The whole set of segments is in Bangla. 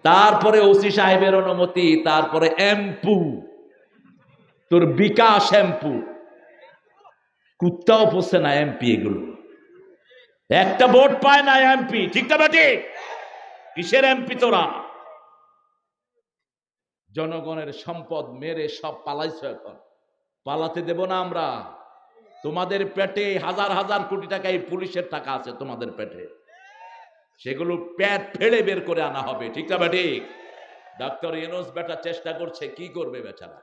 তারপরে ওসি সাহেবের অনুমতি, তারপরে এমপু, তোর বিকাশ এমপু, কুত্তাও পোষে না এমপি। এগুলো একটা ভোট পায় না এমপি, ঠিক না বেটি? কিসের এমপি তোরা? জনগণের সম্পদ মেরে সব পালাইছো। এখন পালাতে দেব না আমরা। তোমাদের পেটে হাজার হাজার কোটি টাকা এই পুলিশের টাকা আছে তোমাদের পেটে, সেগুলো পেট ফেড়ে বের করে আনা হবে, ঠিক না বেটি? ডক্টর ইউনূস বেটা চেষ্টা করছে, কি করবে বেচারা?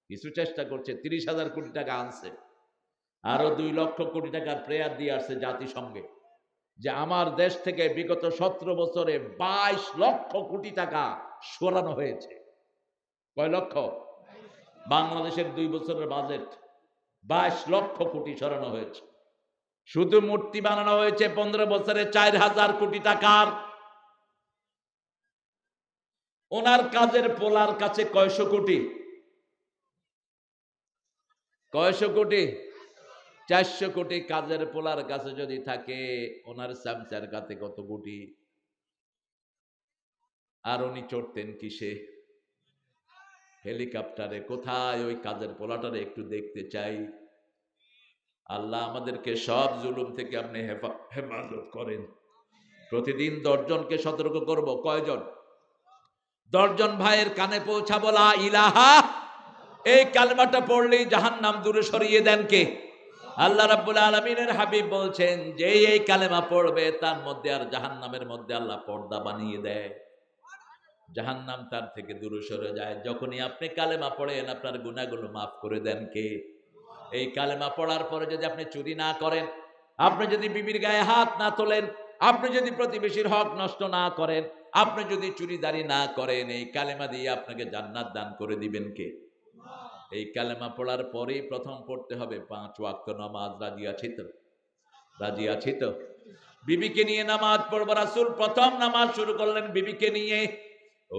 কিছু চেষ্টা করছে, 30,000 কোটি টাকা আনছে, আরো 2 লক্ষ কোটি টাকার প্রেয়ার দিয়ে আসছে জাতিসংঘে, যে আমার দেশ থেকে বিগত 17 বছরে 22 লক্ষ কোটি টাকা সরানো হয়েছে। কয় লক্ষ? বাংলাদেশের 2 বছরের বাজেট 22 লক্ষ কোটি সরানো হয়েছে। শুধু মূর্তি বানানো হয়েছে 15 বছরে 4,000 কোটি টাকার। ওনার কাজের পোলার কাছে কয়শো কোটি? কয়শো কোটি? 400 কোটি কাজের পোলার কাছে যদি থাকে, ওনার চামচার কাছে কত কোটি? আর উনি চড়তেন কিসে? হেলিকপ্টারে। কোথায় ওই কাজের পোলাটারে একটু দেখতে চাই। আল্লাহ আমাদেরকে সব জুলুম থেকে আপনি হেফাজত করেন। প্রতিদিন 10 জনকে সতর্ক করব। কয়জন? 10 জন ভাইয়ের কানে পৌঁছাবো লা ইলাহা, এই কালেমাটা পড়লেই জাহান্নাম দূরে সরিয়ে দেন কে? আল্লাহ রাব্বুল আলামিনের হাবিব বলছেন, যে এই কালেমা পড়বে তার মধ্যে আর জাহান্নামের মধ্যে আল্লাহ পর্দা বানিয়ে দেয়, জাহান্নাম তার থেকে দূরে সরে যায়। যখনই আপনি কালেমা পড়েন, আপনার গুনাহগুলো মাফ করে দেন কে? এই কালেমা পড়ার পরে যদি আপনি চুরি না করেন, আপনি যদি বিবির গায়ে হাত না তোলেন, আপনি যদি প্রতিবেশীর হক নষ্ট না করেন, আপনি যদি চুরিদারি না করেন, এই কালেমা দিয়ে আপনাকে জান্নাত দান করে দিবেন কে? এই কালেমা পড়ার পরেই প্রথম পড়তে হবে 5 ওয়াক্ত নামাজ। রাজি আছি তো? রাজি আছি তো? বিবিকে নিয়ে নামাজ পড়ব। রাসূল প্রথম নামাজ শুরু করলেন বিবিকে নিয়ে।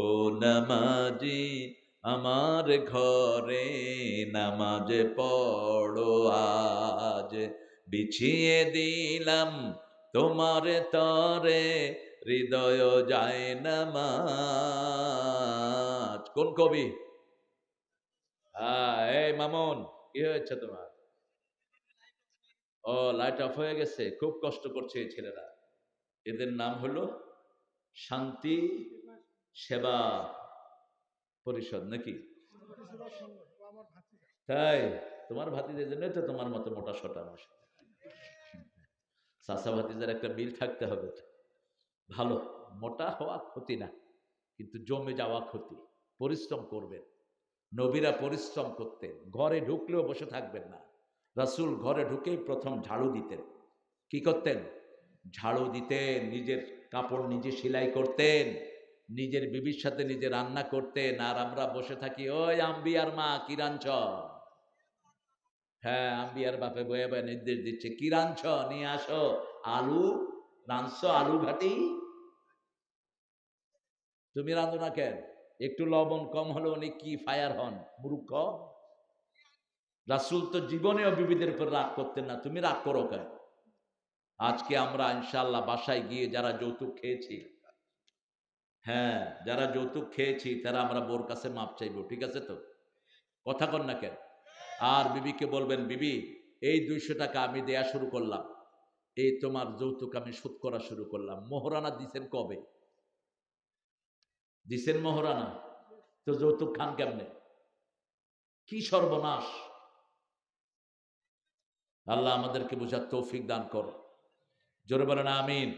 ও নামাজি আমার ঘরে নামাজ পড়ো আজ, বিছিয়ে দিলাম তোমার তরে হৃদয় যায় নামাজ। কোন কবি? এই মামুন, কি হয়েছে তোমার? ও, লাইট অফ হয়ে গেছে। খুব কষ্ট করছে এই ছেলেরা। এদের নাম হলো শান্তি সেবা পরিষদ, নাকি? তাই? তোমার ভাতিজার জন্য তো তোমার মতো মোটা সোটা মানুষ। চাচা ভাতিজার একটা মিল থাকতে হবে তো। ভালো, মোটা হওয়া ক্ষতি না, কিন্তু জমে যাওয়া ক্ষতি। পরিশ্রম করবেন। নবীরা পরিশ্রম করতেন। ঘরে ঢুকলেও বসে থাকবেন না। রাসূল ঘরে ঢুকেই প্রথম ঝাড়ু দিতেন। কি করতেন? ঝাড়ু দিতেন। নিজের কাপড় নিজে সেলাই করতেন, নিজের বিবির সাথে নিজে রান্না করতেন। আর আমরা বসে থাকি, ওই আম্বিয়ার মা কি রাঁধছ? হ্যাঁ, আম্বিয়ার বাপে বয়ে বয়ে নির্দেশ দিচ্ছে, কি রাঁধছ? নিয়ে আসো। আলু রাঁধছ? আলু ঘাটি? তুমি রাঁধো না কেন? একটু লবণ কম হলে উনি কি ফায়ার হন? মূর্খ। রাসূল তো জীবনেও বিবিদের উপর রাগ করতেন না, তুমি রাগ করো কেন? আজকে আমরা ইনশাআল্লাহ বাসায় গিয়ে যারা যৌতুক খেয়েছি, হ্যাঁ, যারা যৌতুক খেয়েছি তারা আমরা বোর কাছে মাপ চাইবো, ঠিক আছে তো? কথা কন না কেন? আর বিবিকে বলবেন, বিবি এই 200 টাকা আমি দেয়া শুরু করলাম, এই তোমার যৌতুক আমি শোধ করা শুরু করলাম। মোহরানা দিছেন কবে? দিছেন মোহরানা? তো যৌতুক খান কেমনে? কি সর্বনাশ! আল্লাহ আমাদেরকে বোঝার তৌফিক দান করো। জোরে বলেন আমিন।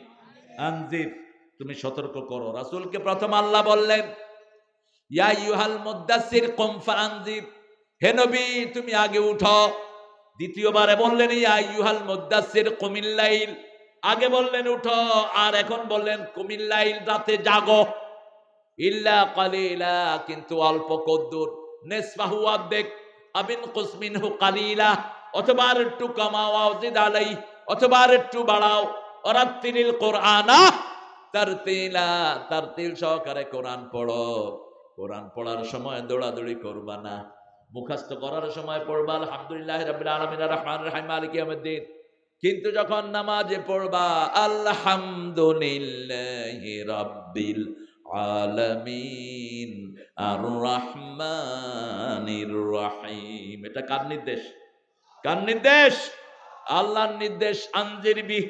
আনজির, তুমি সতর্ক করো। রাসূলকে প্রথম আল্লাহ বললেন, ইয়া আইয়ুহাল মুদ্দাসসির কুম ফাআনজির, হে নবী তুমি আগে উঠো। দ্বিতীয়বারে বললেন, ইয়া আইয়ুহাল মুদ্দাসসির কুমিল লাইল, আগে বললেন উঠো, আর এখন বললেন কুমিল লাইল, রাতে জাগো। ইল্লা কালিলা, কিন্তু অল্প কদ্দুর। নিসফাহু, অর্ধেক। আবিন কুসমিনহু কালিলা, অথবা আর একটু কমাও। আউজিদ আলাই, অথবা আর একটু বাড়াও। ওয়ারাত্তিলিল কুরআনা তারতিলা, তারতিল সহকারে কোরআন পড়ো। কোরআন পড়ার সময় দৌড়াদৌড়ি করবা না। মুখস্থ করার সময় পড়বা আলহামদুলিল্লাহি রাব্বিল আলামিন আর রহমানির রহিম মালিকি ইয়াউমিদ্দিন। কিন্তু যখন নামাজে পড়বা আলহামদুলিল্লাহি রাব্বিল আলামিন আর রহমানির রহিম। এটা কার নির্দেশ? কার নির্দেশ? আল্লাহর নির্দেশ। আনজিরবি,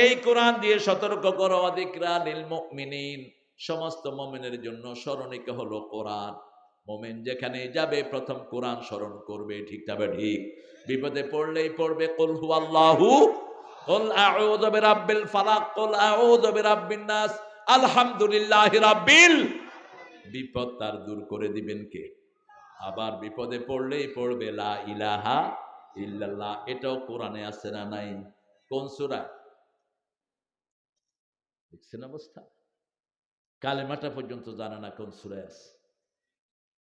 এই কোরআন দিয়ে সতর্ক করো, ওয়াদিকরা লিল মুমিনিন, সমস্ত মুমিনের জন্য স্মরণিকা হলো কোরআন। মুমিন যেখানে যাবে প্রথম কোরআন স্মরণ করবে, ঠিক তবে ঠিক। বিপদে পড়লেই পড়বে কুল হুয়াল্লাহু, কুল আউযু বিরাব্বিল ফালাক, কুল আউযু বিরাব্বিন নাস, আলহামদুলিল্লাহি রাব্বিল। বিপদ তার দূর করে দিবেন কে? আবার বিপদে পড়লেই পড়বে লা ইলাহা ইল্লাল্লাহ। এটাও কোরআনে আছে না নাই? কোন সূরা? দেখছেন অবস্থা? কালেমাটা পর্যন্ত জানে না কোন সূরায় আছে।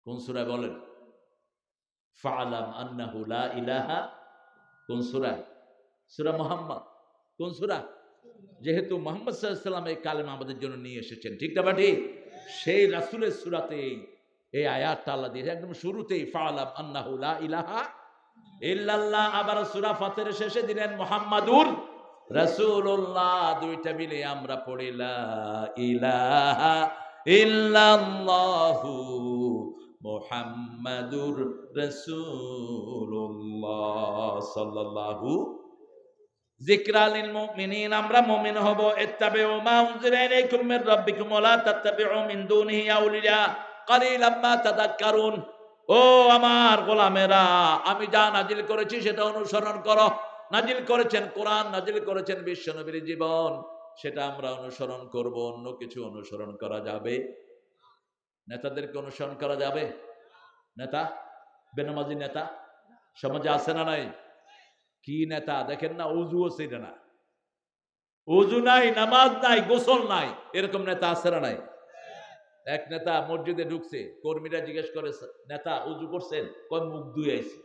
কোন সূরায় বলেন? ফাআলাম আন্নাহু লা ইলাহা, কোন সূরা? সূরা মুহাম্মদ। কোন সূরা? যেহেতু মুহাম্মদ সাল্লাল্লাহু আলাইহি ওয়াসাল্লাম এই কালেমা আমাদের জন্য নিয়ে এসেছেন, ঠিক না ঠিক? সেই রাসূলের সূরাতে এই আয়াতটা আল্লাহ দিয়েছে একদম শুরুতেই, ফাআলাম আন্নাহু লা ইলাহা ইল্লাল্লাহ। আবার সূরা ফাতিরের শেষে দিলেন মুহাম্মাদুর রাসূলুল্লাহ। দুইটা মিলে আমরা পড়ি লা ইলাহা ইল্লাল্লাহু মুহাম্মাদুর রাসূলুল্লাহ সাল্লাল্লাহু। যিকরা লিল মুমিনিন, আমরা মুমিন হব। ইত্তাবিউ মা উনজিলা ইলাইকুম মির রাব্বিকুম ওয়া লা তাত্তাবিউ মিন দুনিহি আউলিয়া কালিলাম মা তাযাক্কারুন। ও আমার গোলামেরা, আমি যা নাজিল করেছি সেটা অনুসরণ করো। নাজিল করেছেন কোরআন, নাজিল করেছেন বিশ্বনবীর জীবন, সেটা আমরা অনুসরণ করব। অন্য কিছু অনুসরণ করা যাবে? নেতাদেরকে অনুসরণ করা যাবে? নেতা, বেনামাজি নেতা সমাজে আছে না নাই? কি নেতা দেখেন না, ওযুও ছিলেন না, ওযু নাই, নামাজ নাই, গোসল নাই, এরকম নেতা আছে না নাই? এক নেতা মসজিদে ঢুকছে, কর্মীরা জিজ্ঞেস করে, নেতা ওযু করছেন? কয় মুখ ধুয়ে আইছি।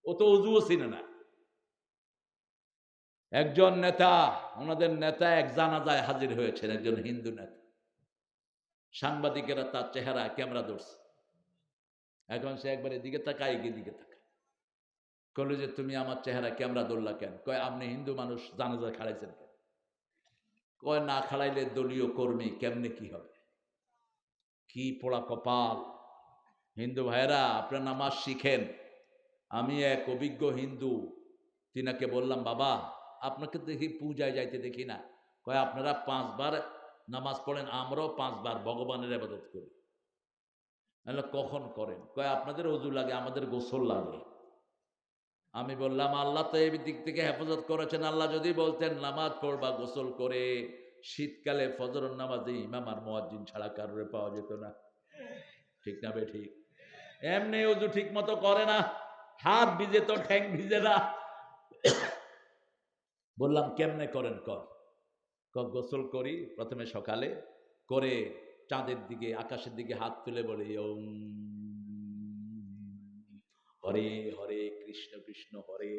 ও তো ওযুও ছিল না। একজন নেতা, ওনাদের নেতা এক জানাজায় হাজির হয়েছেন, একজন হিন্দু নেতা। সাংবাদিকেরা তার চেহারা ক্যামেরা ধরছে। এখন সে একবার এদিকে তাকায়, এদিকে তাকায়। কইল যে তুমি আমার চেহারা ক্যামেরা ধরলা কেন? কয় আপনি হিন্দু মানুষ, জানাজায় খাড়াইছেন কেন? কয় না খাড়াইলে দলীয় কর্মী কেমনে কি হবে? কি পোড়া কপাল! হিন্দু ভাইরা, আপনার নামাজ শিখেন। আমি এক অভিজ্ঞ হিন্দু, তিনাকে বললাম, বাবা আপনাকে দেখি পূজায় যাইতে দেখি না। কয় আপনারা 5 বার নামাজ পড়েন, আমরাও 5 বার ভগবানের ইবাদত করি। কখন করেন? কয় আপনাদের ওযু লাগে, আমাদের গোসল লাগে। আমি বললাম, আল্লাহ তো এই দিক থেকে হেফাজত করেছেন। আল্লাহ যদি বলতেন নামাজ পড়বা গোসল করে, শীতকালে ফজরের নামাজে ইমাম আর মুয়াজ্জিন ছাড়া কারোরে পাওয়া যেত না, ঠিক না বে ঠিক? এমনি ওযু ঠিক মতো করে না, হাত ভিজে তো ঠ্যাং ভিজে না। বললাম কেমনে করেন? গোসল করি প্রথমে সকালে, করে চাঁদের দিকে, আকাশের দিকে হাত তুলে বলি ওম হরে হরে কৃষ্ণ কৃষ্ণ হরে।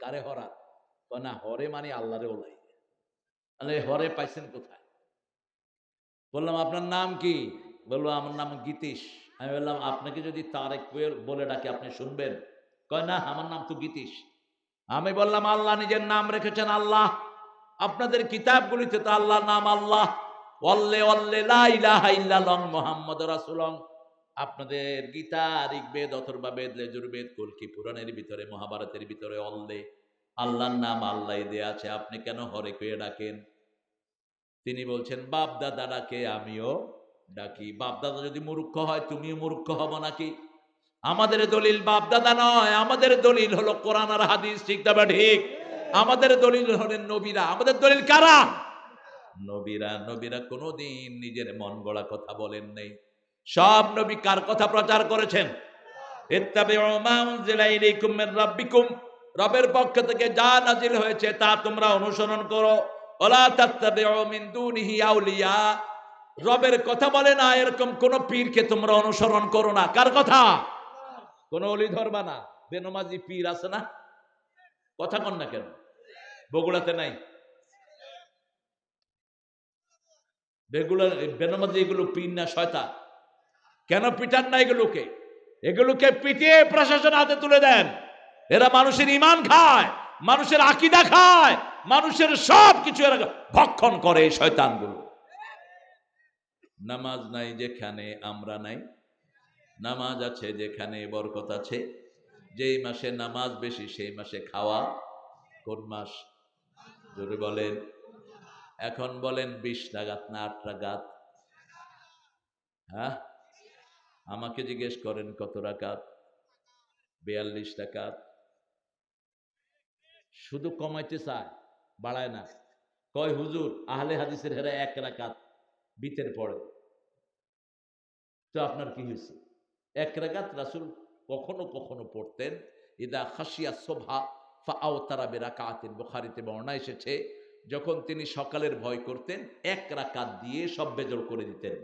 কারে হরা? না, হরে মানে আল্লাহরে ওলাই। হরে পাইছেন কোথায়? বললাম আপনার নাম কি? বললো আমার নাম গীতিশ। আমি বললাম আপনাকে যদি তারেক বলে ডাকে আপনি শুনবেন? কয় না, আমার নাম তো গীতিশ। আমি বললাম আল্লাহ নিজের নাম রেখেছেন আল্লাহ, আপনাদের কিতাবগুলিতে তো আল্লাহর নাম আল্লাহ। ওয়াল্লে ওয়াল্লে লা ইলাহা ইল্লাল্লাহ মুহাম্মাদুর রাসূলুল্লাহ। আপনাদের গীতা, ঋগ্বেদ, অথর্ববেদ, লেজুরবেদ, কল্কি পুরাণের ভিতরে, মহাভারতের ভিতরে অল্লে আল্লাহর নাম আল্লাহ দেয়া আছে, আপনি কেন হরে কয়ে ডাকেন? তিনি বলছেন বাপ দাদা ডাকে, আমিও ডাকি। বাপ দাদা যদি মূর্খ হয় তুমিও মূর্খ হব নাকি? আমাদের দলিল বাপ দাদা নয়, আমাদের দলিল হলো কোরআন আর হাদিস, ঠিক না ঠিক? আমাদের দলিল হলেন নবীরা। আমাদের দলিল কারা? নবীরা। নবীরা কোনোদিন নিজের মন গড়া কথা বলেন নাই। সব নবী কার কথা প্রচার করেছেন? ইত্তাবিউ মা উনজিলা ইলাইকুম মির রাব্বিকুম, রবের পক্ষ থেকে যা নাজিল হয়েছে তা তোমরা অনুসরণ করো। ওয়ালা তাত্তাবিউ মিন দুনিহি আউলিয়া, রবের কথা বলে না এরকম কোন পীরকে তোমরা অনুসরণ করো না। কার কথা? কোন ওলি ধরবা না। বেনমাজি পীর আছে না? কথা কন না কেন? বগুড়াতে নাই? বেনমাজি এগুলো পীর না শয়তান? কেন পিটান না এগুলোকে? এগুলোকে পিটিয়ে প্রশাসন হাতে তুলে দেন। এরা মানুষের ঈমান খায়, মানুষের আকীদা খায়, মানুষের সব কিছু এরা ভক্ষণ করে এই শয়তানগুলো। নামাজ নাই যেখানে আমরা নাই, নামাজ আছে যেখানে বরকত আছে। যেই মাসে নামাজ বেশি সেই মাসে খাওয়া কোন মাস? জোরে বলেন। এখন বলেন 20 রাকাত না 8 রাকাত? হ্যাঁ, আমাকে জিজ্ঞেস করেন কত রাকাত? 42 রাকাত। শুধু কমাইতে চায়, বাড়ায় না। কয় হুজুর আহলে হাদিসের হেরা 1 রাকাত বিতের পড়ে, তো আপনার কি হয়েছে? 1 রাকাত রাসূল কখনো কখনো পড়তেন। ইদা খাশিয়া সুবহা ফাআওতারা বিরাকাতিন, বুখারীতে বর্ণনা এসেছে, যখন তিনি সকালের ভয় করতেন 1 রাকাত দিয়ে সব বেজল করে দিতেন।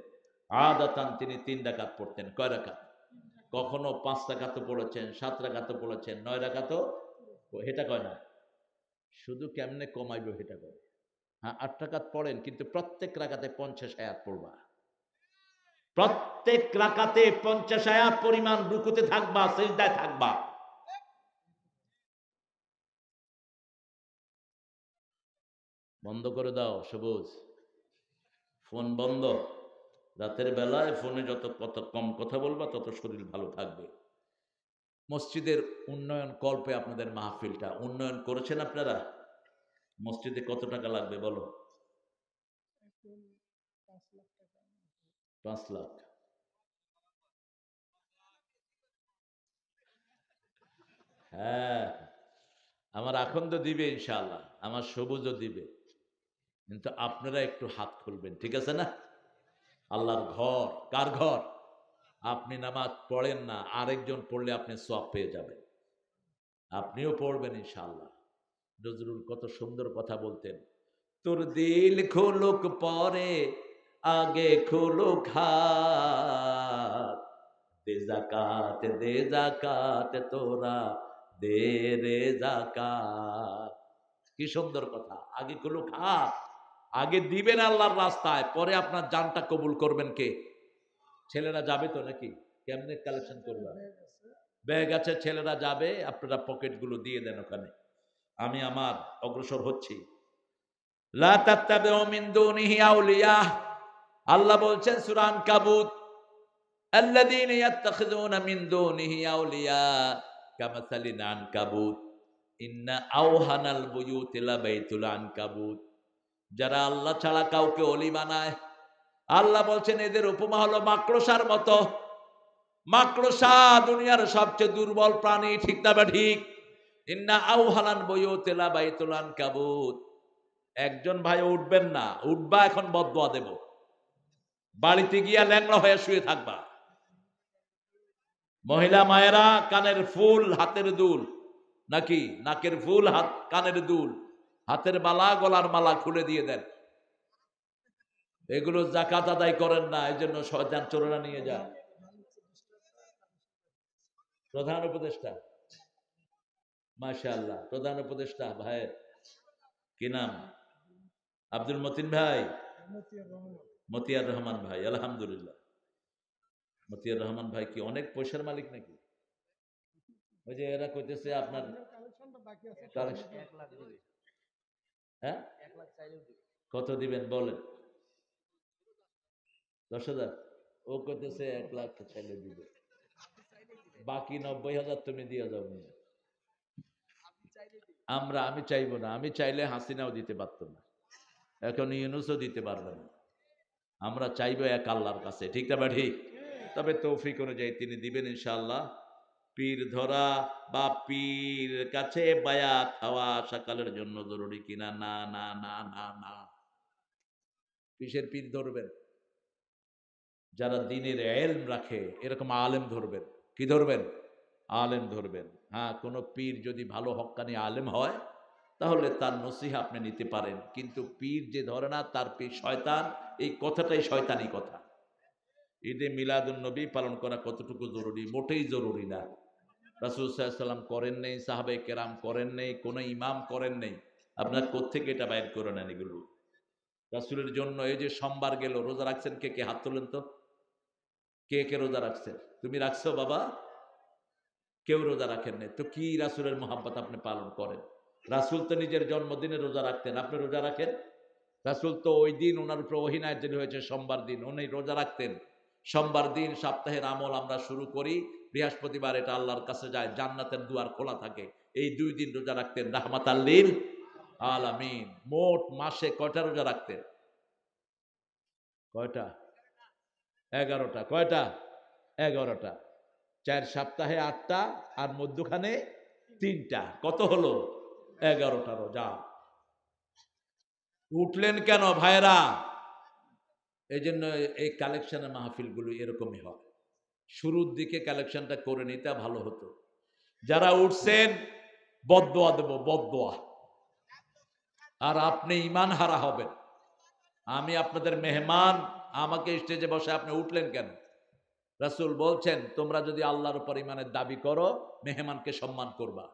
আদাতান তিনি 3 রাকাত পড়তেন। কয় রাকাত? কখনো 5 রাকাতও পড়েছেন, 7 রাকাতও পড়েছেন, 9 রাকাতও। এটা কয় না, শুধু কেমনে কমাইব এটা কয়। হ্যাঁ, 8 রাকাত পড়েন, কিন্তু প্রত্যেক রাকাতে 50 আয়াত পড়বা। প্রত্যেক রাকাতে 50 আয়াত পরিমাণ রুকুতে থাকবা, সিজদায় থাকবা। বন্ধ করে দাও সবুজ, ফোন বন্ধ। রাতের বেলায় ফোনে যত কম কথা বলবা তত শরীর ভালো থাকবে। মসজিদের উন্নয়ন কল্পে আপনাদের মাহফিলটা উন্নয়ন করেছেন আপনারা? মসজিদে কত টাকা লাগবে বলো? 5 লাখ। হ্যাঁ, আমার আখন্দ দিবে ইনশাআল্লাহ, আমার সবুজও দিবে, কিন্তু আপনারা একটু হাত খুলবেন, ঠিক আছে না? আল্লাহর ঘর কার ঘর? আপনি নামাজ পড়েন না, আরেকজন পড়লে আপনি সওয়াব পেয়ে যাবেন। আপনিও পড়বেন ইনশাআল্লাহ। নজরুল কত সুন্দর কথা বলতেন, তোর দিল খুলুক পরে, আগে খুলুক হাত, দে জাকাত তোরা, দে রে জাকাত। কি সুন্দর কথা, আগে খুলুক হাত। আগে দিবেন আল্লাহর রাস্তায়, পরে আপনার জানটা কবুল করবেন কে? ছেলেরা যাবে তো নাকি? কেমনে কালেকশন করবেন? ব্যাগ আছে, ছেলেরা যাবে, আপনারা পকেটগুলো দিয়ে দেন ওখানে। আমি আমার অগ্রসর হচ্ছি। লা তাত্তাবিউ মিন দুনিহি আউলিয়া, আল্লাহ বলছেন সূরা আনকাবুত, আল্লাযীনা ইয়াত্তাখিযুনা মিন দুনিহি আউলিয়া কামাসালিল আনকাবুত ইন্না আওহানাল বুয়ুতি লাবাইতুল আনকাবুত। যারা আল্লাহ ছাড়া কাউকে ওলি বানায়, আল্লাহ বলছেন এদের উপমা হলো মাকড়সার মতো। মাকড়সা দুনিয়ার সবচেয়ে দুর্বল প্রাণী, ঠিক না বা ঠিক? ইন্না আওহানাল বুয়ুতি লাবাইতুল আনকাবুত। একজন ভাই উঠবেন না, উঠবা এখন বদদোয়া দেব। বাড়িতে গিয়া ল্যাংড়া হয়ে শুয়ে থাকবা। মহিলা মায়েরা কানের ফুল হাতের দুল, নাকি নাকের ফুল হাত কানের দুল, হাতের মালা গলার মালা খুলে দিয়ে দেন। এগুলো যাকাত আদায় করেন না, এই জন্য শয়তান চোরেরা নিয়ে যায়। প্রধান উপদেষ্টা, মাশাআল্লাহ, প্রধান উপদেষ্টা ভাইয়ের কি নাম? আব্দুল মতিন ভাই, মতিয়ার রহমান ভাই, আলহামদুলিল্লাহ। মতিয়ার রহমান ভাই কি অনেক পয়সার মালিক নাকি? ওই যে এরা কইতেছে আপনার হ্যাঁ, কত দিবেন বলেন? 10,000। ও কইতেছে 1 লাখ চাইলে দিবে, বাকি 90,000 তুমি দিয়ে যাও। আমি চাইবো না, আমি চাইলে হাসিনাও দিতে পারতো না, এখন ইউনূসও দিতে পারবে না। আমরা চাইবো এক আল্লাহর কাছে, ঠিক না ঠিক? তবে তৌফিক অনুযায়ী তিনি দিবেন ইনশাআল্লাহ। পীর ধরা বা পীর কাছে বায়াত হওয়া সকালের জন্য জরুরি কিনা? না না না না না। কিসের পীর ধরবেন? যারা দ্বীনের ইলম রাখে এরকম আলেম ধরবেন। কি ধরবেন? আলেম ধরবেন। হ্যাঁ, কোন পীর যদি ভালো হক্কানি আলেম হয় তাহলে তার নসিহা আপনি নিতে পারেন, কিন্তু পীর যে ধরে না তার পীর শয়তান, এই কথাটাই শয়তানি কথা। ঈদে মিলাদুন নবী পালন করা কতটুকু জরুরি? মোটেই জরুরি না। রাসূল সাল্লাল্লাহু আলাইহি ওয়াসাল্লাম করেন নাই, সাহাবায়ে কেরাম করেন নাই, কোন ইমাম করেন নাই। আপনার কোত্থেকে এটা বাইর করে নেন এগুলো? রাসূলের জন্য এই যে সোমবার গেল, রোজা রাখছেন কে কে? হাত তোলেন তো। কে কে রোজা রাখছেন? তুমি রাখছো বাবা? কেউ রোজা রাখেন নাই, তো কি রাসূলের মহব্বত আপনি পালন করেন? রাসূল তো নিজের জন্মদিনে রোজা রাখতেন, আপনি রোজা রাখেন? রাসূল তো ওই দিন ওনার উপর ওহী নাযিল হয়েছে সোমবার দিন, উনি রোজা রাখতেন। সোমবার দিন সপ্তাহের আমল আমরা শুরু করি, বৃহস্পতিবার এটা আল্লাহর কাছে যায়, জান্নাতের দুয়ার খোলা থাকে। এই 2 দিন রোজা রাখতেন রাহমাতাল লিল আলামিন। মোট মাসে কয়টা রোজা রাখতেন? কয়টা? 11টা। কয়টা? 11টা। 4 সপ্তাহে 8টা আর মধ্যখানে 3টা। কত হলো? 11টা রোজা। উঠলেন কেন ভাইরা? এই জন্য এই কালেকশনের মাহফিলগুলো এরকমই হয়। শুরুর দিকে কালেকশনটা করে নিতে ভালো হতো। যারা উঠছেন বদদোয়া দেব, বদদোয়া। আর আপনি ঈমান হারা হবেন। আমি আপনাদের মেহমান, আমাকে স্টেজে বসে আপনি উঠলেন কেন? রাসূল বলছেন, তোমরা যদি আল্লাহর উপর ঈমানের দাবি করো, মেহমানকে সম্মান করবা।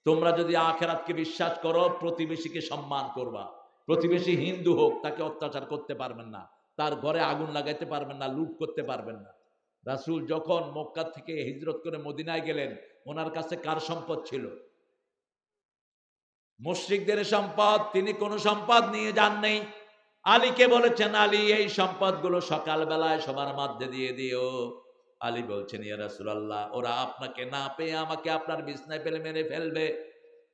তোমরা যদি আখিরাতকে বিশ্বাস করো, প্রতিবেশীকে সম্মান করবা। প্রতিবেশী হিন্দু হোক, তাকে অত্যাচার করতে পারবেন না, তার ঘরে আগুন লাগাইতে পারবেন না, লুট করতে পারবেন না। রাসূল যখন মক্কা থেকে হিজরত করে মদিনায় গেলেন, ওনার কাছে কার সম্পদ ছিল? মুশরিকদের সম্পদ। তিনি কোনো সম্পদ নিয়ে যান নাই। আলীকে বলেছেন, আলী এই সম্পদগুলো সকালবেলায় সবার মধ্যে দিয়ে দিও। আলী বলছেন, ইয়া রাসূলুল্লাহ, ওরা আপনাকে না পেয়ে আমাকে আপনার বিছনায় ফেলে মেরে ফেলবে।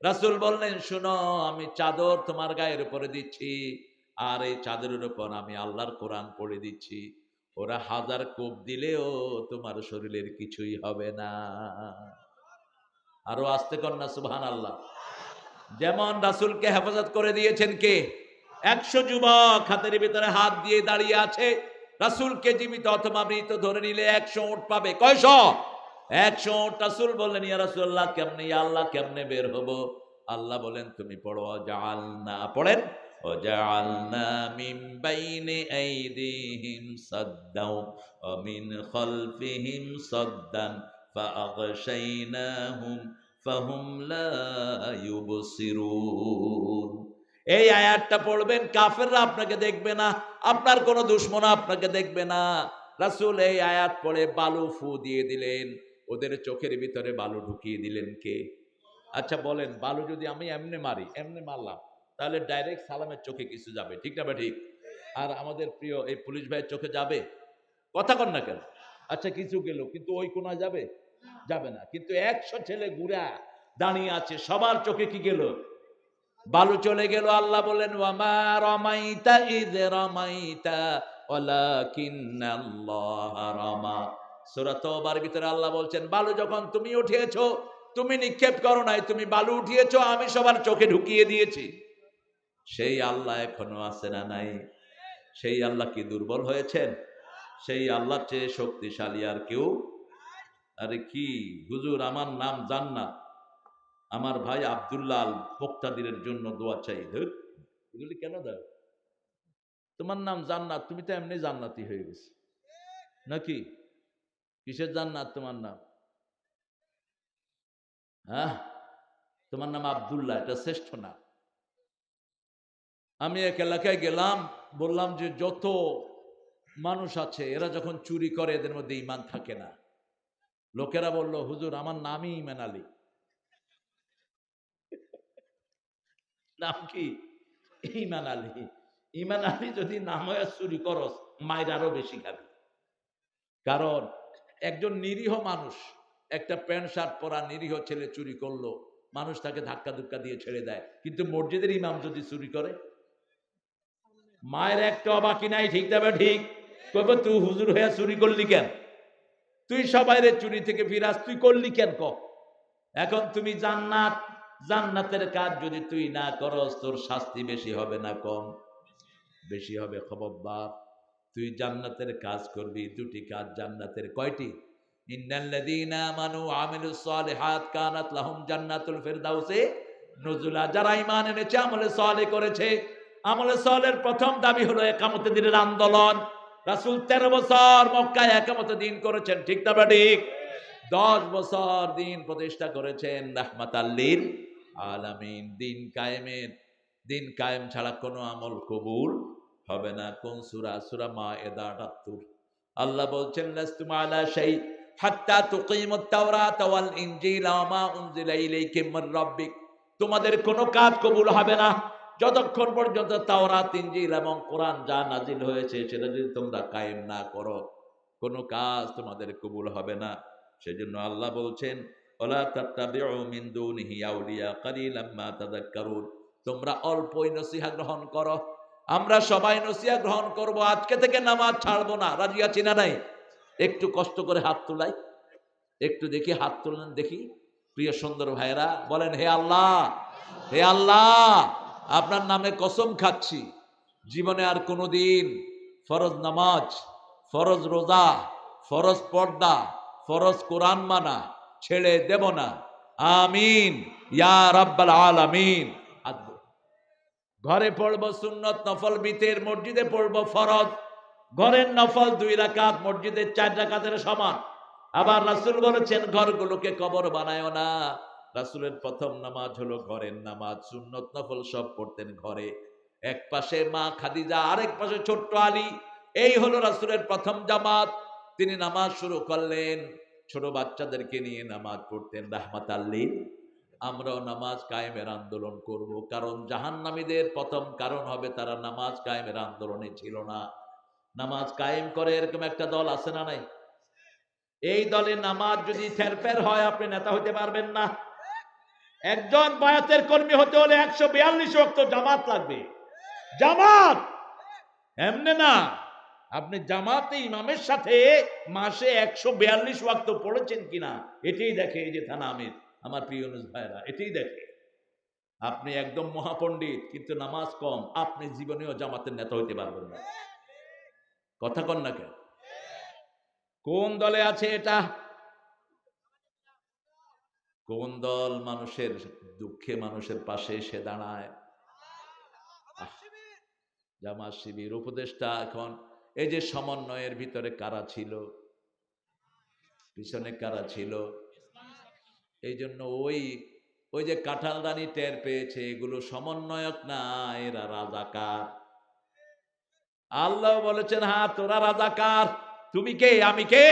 রাসূল বললেন, শুনো, আমি চাদর তোমার গায়ের উপরে দিচ্ছি, আর এই চাদরের উপর আমি আল্লাহর কোরআন পড়ে দিচ্ছি। ওরা 1000 কোপ দিলেও তোমার শরীরের কিছুই হবে না। আরো আস্তে কর না সুবহানাল্লাহ। যেমন রাসূলকে হেফাজত করে দিয়েছেন কে? 100 যুবক হাতের ভিতরে হাত দিয়ে দাঁড়িয়ে আছে। রাসূলকে জীবিত অথবা মৃত ধরে নিলে 100 উট পাবে। কয়শ? 100 উট। রাসূল বললেন, ইয়া রাসূলুল্লাহ, কেমনে, ইয়া আল্লাহ, কেমনে বের হব? আল্লাহ বলেন, তুমি পড়ো, জাআলনা, পড়েন, ওয়াজআলনা মিন বাইনি আইদিহিম সাদ্দাও ওয়া মিন খালফিহিম সাদ্দান ফাআগশাইনাহুম ফাহুম লা ইউবসিরুন। এই আয়াতটা পড়বেন, কাফেররা আপনাকে দেখবে না, আপনার কোন দুশমন আপনাকে দেখবে না। রাসূল এই আয়াত পড়ে বালু ফু দিয়ে দিলেন, ওদের চোখের ভিতরে বালু ঢুকিয়ে দিলেন কে? আচ্ছা বলেন, বালু যদি আমি এমনি মারি, এমনি মারলাম, তাহলে ডাইরেক্ট সালামের চোখে কিছু যাবে, ঠিক না? ঠিক। আর আমাদের প্রিয় এই পুলিশ ভাইয়ের চোখে যাবে? কথা কন না কেন? আচ্ছা কিছু গেল, কিন্তু ওই কোনা যাবে? যাবে না। কিন্তু 100 ছেলে গুড়া দাঁড়িয়ে আছে, সবার চোখে কি গেল? বালু চলে গেল। আল্লাহ বলেন, ওয়ামা রামাইতা ইয রামাইতা ওয়ালাকিন্নাল্লাহ রামা। সূরা তওবার ভিতরে আল্লাহ বলছেন, বালু যখন তুমি উঠিয়েছো, তুমি নিক্ষেপ করো নাই, তুমি বালু উঠিয়েছো, আমি সবার চোখে ঢুকিয়ে দিয়েছি। সেই আল্লাহ এখনো আছে না নাই? সেই আল্লাহ কি দুর্বল হয়েছেন? সেই আল্লাহর চেয়ে শক্তিশালী আর কেউ? আরে কি হুজুর, আমার নাম জান্নাত, আমার ভাই আব্দুল্লাহ আল মুক্তাদিরের জন্য দোয়া চাই। এগুলি কেন দাও? তোমার নাম জান্নাত, তুমি তো এমনি জান্নাতি হয়ে গেছে নাকি? কিসের জান্নাত তোমার নাম? হ্যাঁ, তোমার নাম আব্দুল্লাহ, এটা শ্রেষ্ঠ নাম। আমি এক এলাকায় গেলাম, বললাম যে যত মানুষ আছে এরা যখন চুরি করে এদের মধ্যে ঈমান থাকে না। লোকেরা বলল, হুজুর আমার নামই ঈমান আলী। নাম কি? ঈমান আলী। ঈমান আলী যদি নাম হয় চুরি করস, মায়ের আরো বেশি খাবি। কারণ একজন নিরীহ মানুষ, একটা প্যান্ট শার্ট পরা নিরীহ ছেলে চুরি করলো, মানুষ তাকে ধাক্কা ধুক্কা দিয়ে ছেড়ে দেয়। কিন্তু মসজিদের ইমাম যদি চুরি করে, মায়ের একটা বাকি নাই, ঠিক তবে ঠিক। কবে তুই হুজুর হয়ে চুরি করলি কেন? তুই সবাইরে চুরি থেকে ফিরাস, তুই করলি কেন ক? এখন তুমি জান্নাত, জান্নাতের কাজ যদি তুই না করস, তোর শাস্তি বেশি হবে না কম? বেশি হবে। খবরদার, তুই জান্নাতের কাজ করবি। দুটি কাজ জান্নাতের। কয়টি? ইন্নাল্লাযীনা আমানু ওয়া আমিলুস সালিহাত কানাত লাহুম জান্নাতুল ফিরদাউসি নুজুলা। যারা ঈমান এনেছে, আমলে সালেহ করেছে, আমলে সালেহের প্রথম দাবি হলো ইকামতে দ্বীনের আন্দোলন। রাসূল 13 বছর মক্কায় একামতে দ্বীন করেছেন, ঠিক না ঠিক? 10 বছর দ্বীন প্রতিষ্ঠা করেছেন রাহমাতাল লিল আলামিন। দিন কায়েম ছাড়া কোনো আমল কবুল হবে না। কোন সূরা? সূরা মায়েদা 78। আল্লাহ বলছেন, লাস্তুম আলা শাই হাত্তা তুকিমুত তাওরাত ওয়াল ইনজিল ওয়া মা উনজিলা ইলাইকুম মির রাব্বিক। তোমাদের কোনো কাজ কবুল হবে না যতক্ষণ পর্যন্ত তাওরাত, ইনজিল এবং কোরআন যা নাজিল হয়েছে সেটা যদি তোমরা কায়েম না করো, কোনো কাজ তোমাদের কবুল হবে না। সেজন্য আল্লাহ বলছেন, ওয়ালা তাত্তাবিউ মিন দুনিহি আউলিয়া কালিলাম মা তাযাক্কারুন, তোমরা অল্পই নসিহা গ্রহণ করো। আমরা সবাই নসিহা গ্রহণ করব, আজকে থেকে নামাজ ছাড়বো না। রাজি আছি না নাই? একটু কষ্ট করে হাত তোলাই, একটু দেখি হাত তোলেন দেখি। প্রিয় সুন্দর ভাইরা বলেন, হে আল্লাহ, হে আল্লাহ, আপনার নামে কসম খাচ্ছি, জীবনে আর কোনোদিন ফরজ নামাজ, ফরজ রোজা, ফরজ পর্দা, ফরজ কোরআন মানা ছেড়ে দেব না। আমিন ইয়া রাব্বাল আলামিন। ঘরে পড়বো সুন্নত নফল বিতের, মসজিদে পড়বো ফরজ। ঘরের নফল 2 রাকাত, মসজিদের 4 রাকাতের সমান। আবার রাসূল বলেছেন, ঘরগুলোকে কবর বানায়ও না। রাসূলের প্রথম নামাজ হলো ঘরের নামাজ, সুন্নত নফল সব পড়তেন ঘরে। এক পাশে মা খাদিজা, আরেক পাশে ছোট্ট আলী। এই হলো রাসূলের প্রথম জামাত। তিনি নামাজ শুরু করলেন, ছোট বাচ্চাদেরকে নিয়ে নামাজ পড়তেন রাহমাতাল লিল। আমরাও নামাজ কায়েমের আন্দোলন করব, কারণ জাহান্নামীদের প্রথম কারণ হবে তারা নামাজ কায়েমের আন্দোলনে ছিল না। নামাজ কায়েম করে এরকম একটা দল আছে না নাই? এই দলে নামাজ যদি ফেরফের হয়, আপনি নেতা হতে পারবেন না। একজন বায়াতের কর্মী হতে হলে 142 ওয়াক্ত জামাত লাগবে। জামাত এমনি না। আপনি জামাতে ইমামের সাথে মাসে 142 ওয়াক্ত পড়েছেন কিনা এটাই দেখে এই যে থানা আমির, আমার প্রিয় ভাইরা, এটাই দেখে। আপনি একদম মহাপণ্ডিত কিন্তু নামাজ কম, আপনি জীবনেও জামাতের নেতা হইতে পারবেন না। কথা কন না কেন? কোন দলে আছে এটা? কোন দল মানুষের দুঃখে মানুষের পাশে এসে দাঁড়ায়? জামাত শিবির। উপদেষ্টা এখন এই যে সমন্বয়ের ভিতরে কারা ছিল, পিছনে কারা ছিল? এই জন্য ওই যে কাঁঠাল রানী টের পেয়েছে এগুলো সমন্বয়ক না, এরা রাজাকার। আল্লাহ বলেছেন, হ্যাঁ তোরা রাজাকার। তুমি কে, আমি কে?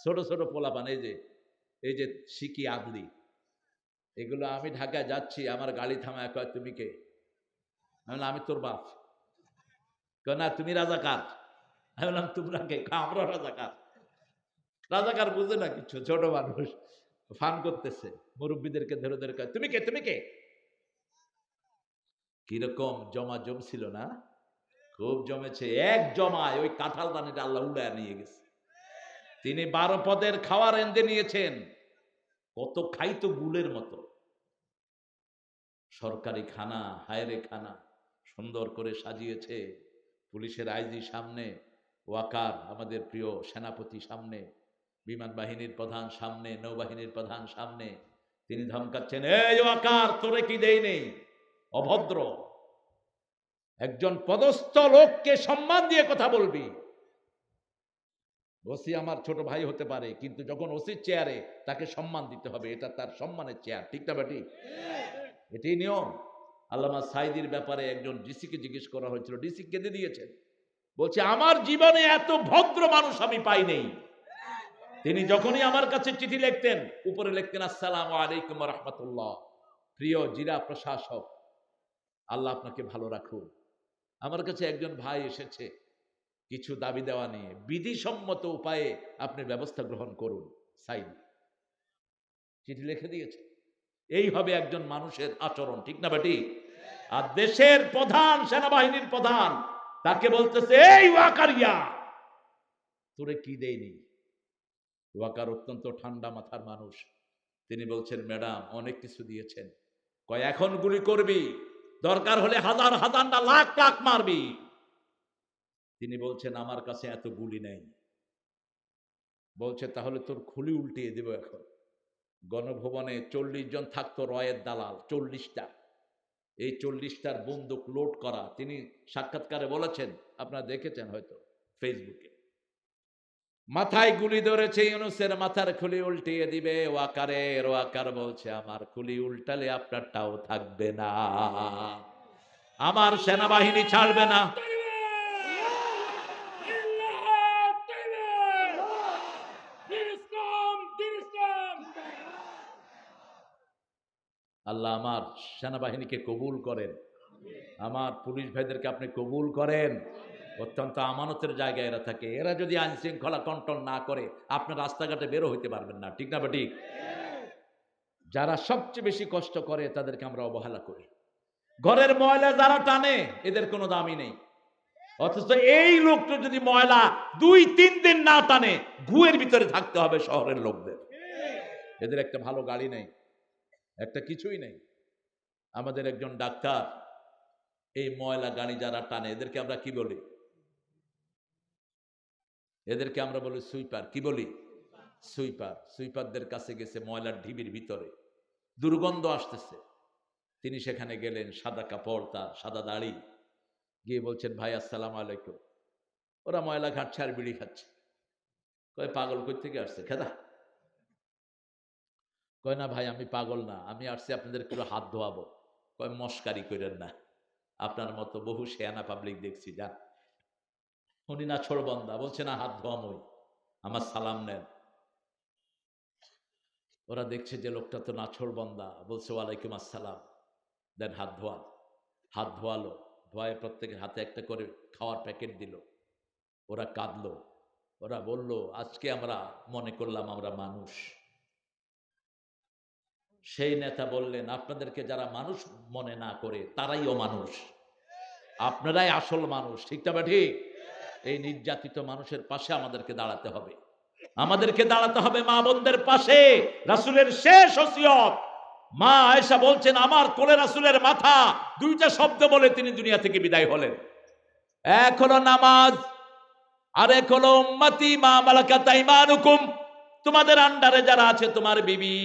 ছোট ছোট পোলাপান, এই যে সিকি আদলি, এগুলো আমি ঢাকায় যাচ্ছি, আমার গাড়ি থামায় কয় তুমি কে? আমি তোর বাপ। না তুমি রাজাকার। আমি বললাম তোমরা কে? আমরা রাজাকার। রাজাকার বুঝে না কিছু, ছোট মানুষ ফান করতেছে, মুরব্বীদেরকে ধরে ধরে কয় তুমি কে, তুমি কে? কিরকম জমা জমছিল না? খুব জমেছে। এক জমায় ওই কাঁঠাল দানিটা আল্লাহ উড়ায় নিয়ে গেছে। তিনি 12 পদের খাওয়ার রেঞ্জে নিয়েছেন। কত খাইতো গুলের মতো। সরকারি খানা, হায়রে খানা সুন্দর করে সাজিয়েছে। পুলিশের আইজি সামনে, ওয়াকার আমাদের প্রিয় সেনাপতি সামনে, বিমান বাহিনীর প্রধান সামনে, নৌবাহিনীর প্রধান সামনে। তিনি ধমকাচ্ছেন, এই ওয়াকার তোরে কি দেই নেই? অভদ্র। একজন পদস্থ লোককে সম্মান দিয়ে কথা বলবি। ওসি আমার ছোট ভাই হতে পারে, কিন্তু যখন ওসির চেয়ারে তাকে সম্মান দিতে হবে, এটা তার সম্মানের চেয়ার, ঠিক না বেটি? এটাই নিয়ম। আল্লামা সাইদির ব্যাপারে একজন ডিসিকে জিজ্ঞেস করা হয়েছিল, ডিসি কেঁদে দিয়েছেন, বলছে আমার জীবনে এত ভদ্র মানুষ আমি পাই নেই। তিনি যখনই আমার কাছে চিঠি লিখতেন, উপরে লিখতেন আসসালামু আলাইকুম ওয়া রাহমাতুল্লাহ, প্রিয় জেলা প্রশাসক, আল্লাহ আপনাকে ভালো রাখুন। আমার কাছে একজন ভাই এসেছে কিছু দাবি দেওয়া নিয়ে, বিধিসম্মত উপায়ে আপনি ব্যবস্থা গ্রহণ করুন। সাইদ চিঠি লিখে দিয়েছে। এই হবে একজন মানুষের আচরণ, ঠিক না বেটি? আর দেশের প্রধান, সেনাবাহিনীর প্রধান, তাকে বলতেছে এই ওয়াকারিয়া তোরে কি দেয়নি? ওয়াকার অত্যন্ত ঠান্ডা মাথার মানুষ। তিনি বলছেন, ম্যাডাম অনেক কিছু দিয়েছেন। কয় এখন গুলি করবি, দরকার হলে হাজার হাজার না লাখ লাখ মারবি। তিনি বলছেন আমার কাছে এত গুলি নেই। বলছে তাহলে তোর খুলি উল্টিয়ে দেব এখন। গণভবনে 40 জন থাকতো রয়ের দালাল, 40টা। এই 40টার বন্দুক লোড করা। তিনি সাক্ষাৎকারে বলেছেন, আপনারা দেখেছেন হয়তো ফেসবুকে, মাথায় গুলি ধরেছে, ইউনূসের মাথার খুলি উল্টিয়ে দিবে ওয়াকারের। ওয়াকার বলছে আমার খুলি উল্টালে আপনারটাও থাকবে না, আমার সেনাবাহিনী ছাড়বে না। আল্লাহ আমার সেনাবাহিনীকে কবুল করেন, আমার পুলিশ ভাইদেরকে আপনি কবুল করেন। অত্যন্ত আমানতের জায়গায় এরা থাকে। এরা যদি আইন শৃঙ্খলা কন্ট্রোল না করে আপনার রাস্তাঘাটে বেরো হইতে পারবেন না, ঠিক না বেঠিক? যারা সবচেয়ে বেশি কষ্ট করে তাদেরকে আমরা অবহেলা করি। ঘরের ময়লা যারা টানে এদের কোনো দামই নেই, অথচ এই লোকটা যদি ময়লা 2-3 দিন না টানে ঘুয়ের ভিতরে থাকতে হবে শহরের লোকদের। এদের একটা ভালো গাড়ি নেই, একটা কিছুই নেই। আমাদের একজন ডাক্তার এই ময়লা গাড়ি যারা টানে এদেরকে আমরা কি বলি? এদেরকে আমরা বলি সুইপার। কি বলি? সুইপার। সুইপারদের কাছে গেছে ময়লার ঢিবির ভিতরে, দুর্গন্ধ আসতেছে। তিনি সেখানে গেলেন, সাদা কাপড়, তার সাদা দাড়ি, গিয়ে বলছেন, ভাই আসসালাম আলাইকুম। ওরা ময়লা ঘাটছে আর বিড়ি খাচ্ছে। কয় পাগল কই থেকে আসছে খেদা? কয় না ভাই আমি পাগল না, আমি আসছি আপনাদের একটু হাত ধোয়াবো। কয় মস্কারি করেন না, আপনার মতো বহু শেয়ানা পাবলিক দেখছি, যান। উনি না ছোড়বন্দা, বলছে না হাত ধোয়ামই, আমার সালাম নেন। ওরা দেখছে যে লোকটা তো নাছোড়বন্দা, বলছে ওয়ালাইকুম আসসালাম, দেন হাত ধোয়ান। হাত ধোয়ালো, ধোয়ায় প্রত্যেকের হাতে একটা করে খাওয়ার প্যাকেট দিল। ওরা কাঁদলো, ওরা বলল আজকে আমরা মনে করলাম আমরা মানুষ। সেই নেতা বললেন, আপনাদেরকে যারা মানুষ মনে না করে তারাই অমানুষ, আপনারাই আসল মানুষ, ঠিক না ঠিক? এই নির্যাতিত মানুষের পাশে আমাদেরকে দাঁড়াতে হবে, আমাদেরকে দাঁড়াতে হবে মা বোনদের পাশে। রাসূলের শেষ ওসিয়ত, মা আয়েশা বলছেন আমার কোলে রাসূলের মাথা, দুইটা শব্দ বলে তিনি দুনিয়া থেকে বিদায় হলেন। এক হলো নামাজ, আর এক হলো উম্মতি মা মালাকাত আইমানুকুম, তোমাদের আন্ডারে যারা আছে তোমার বিবি,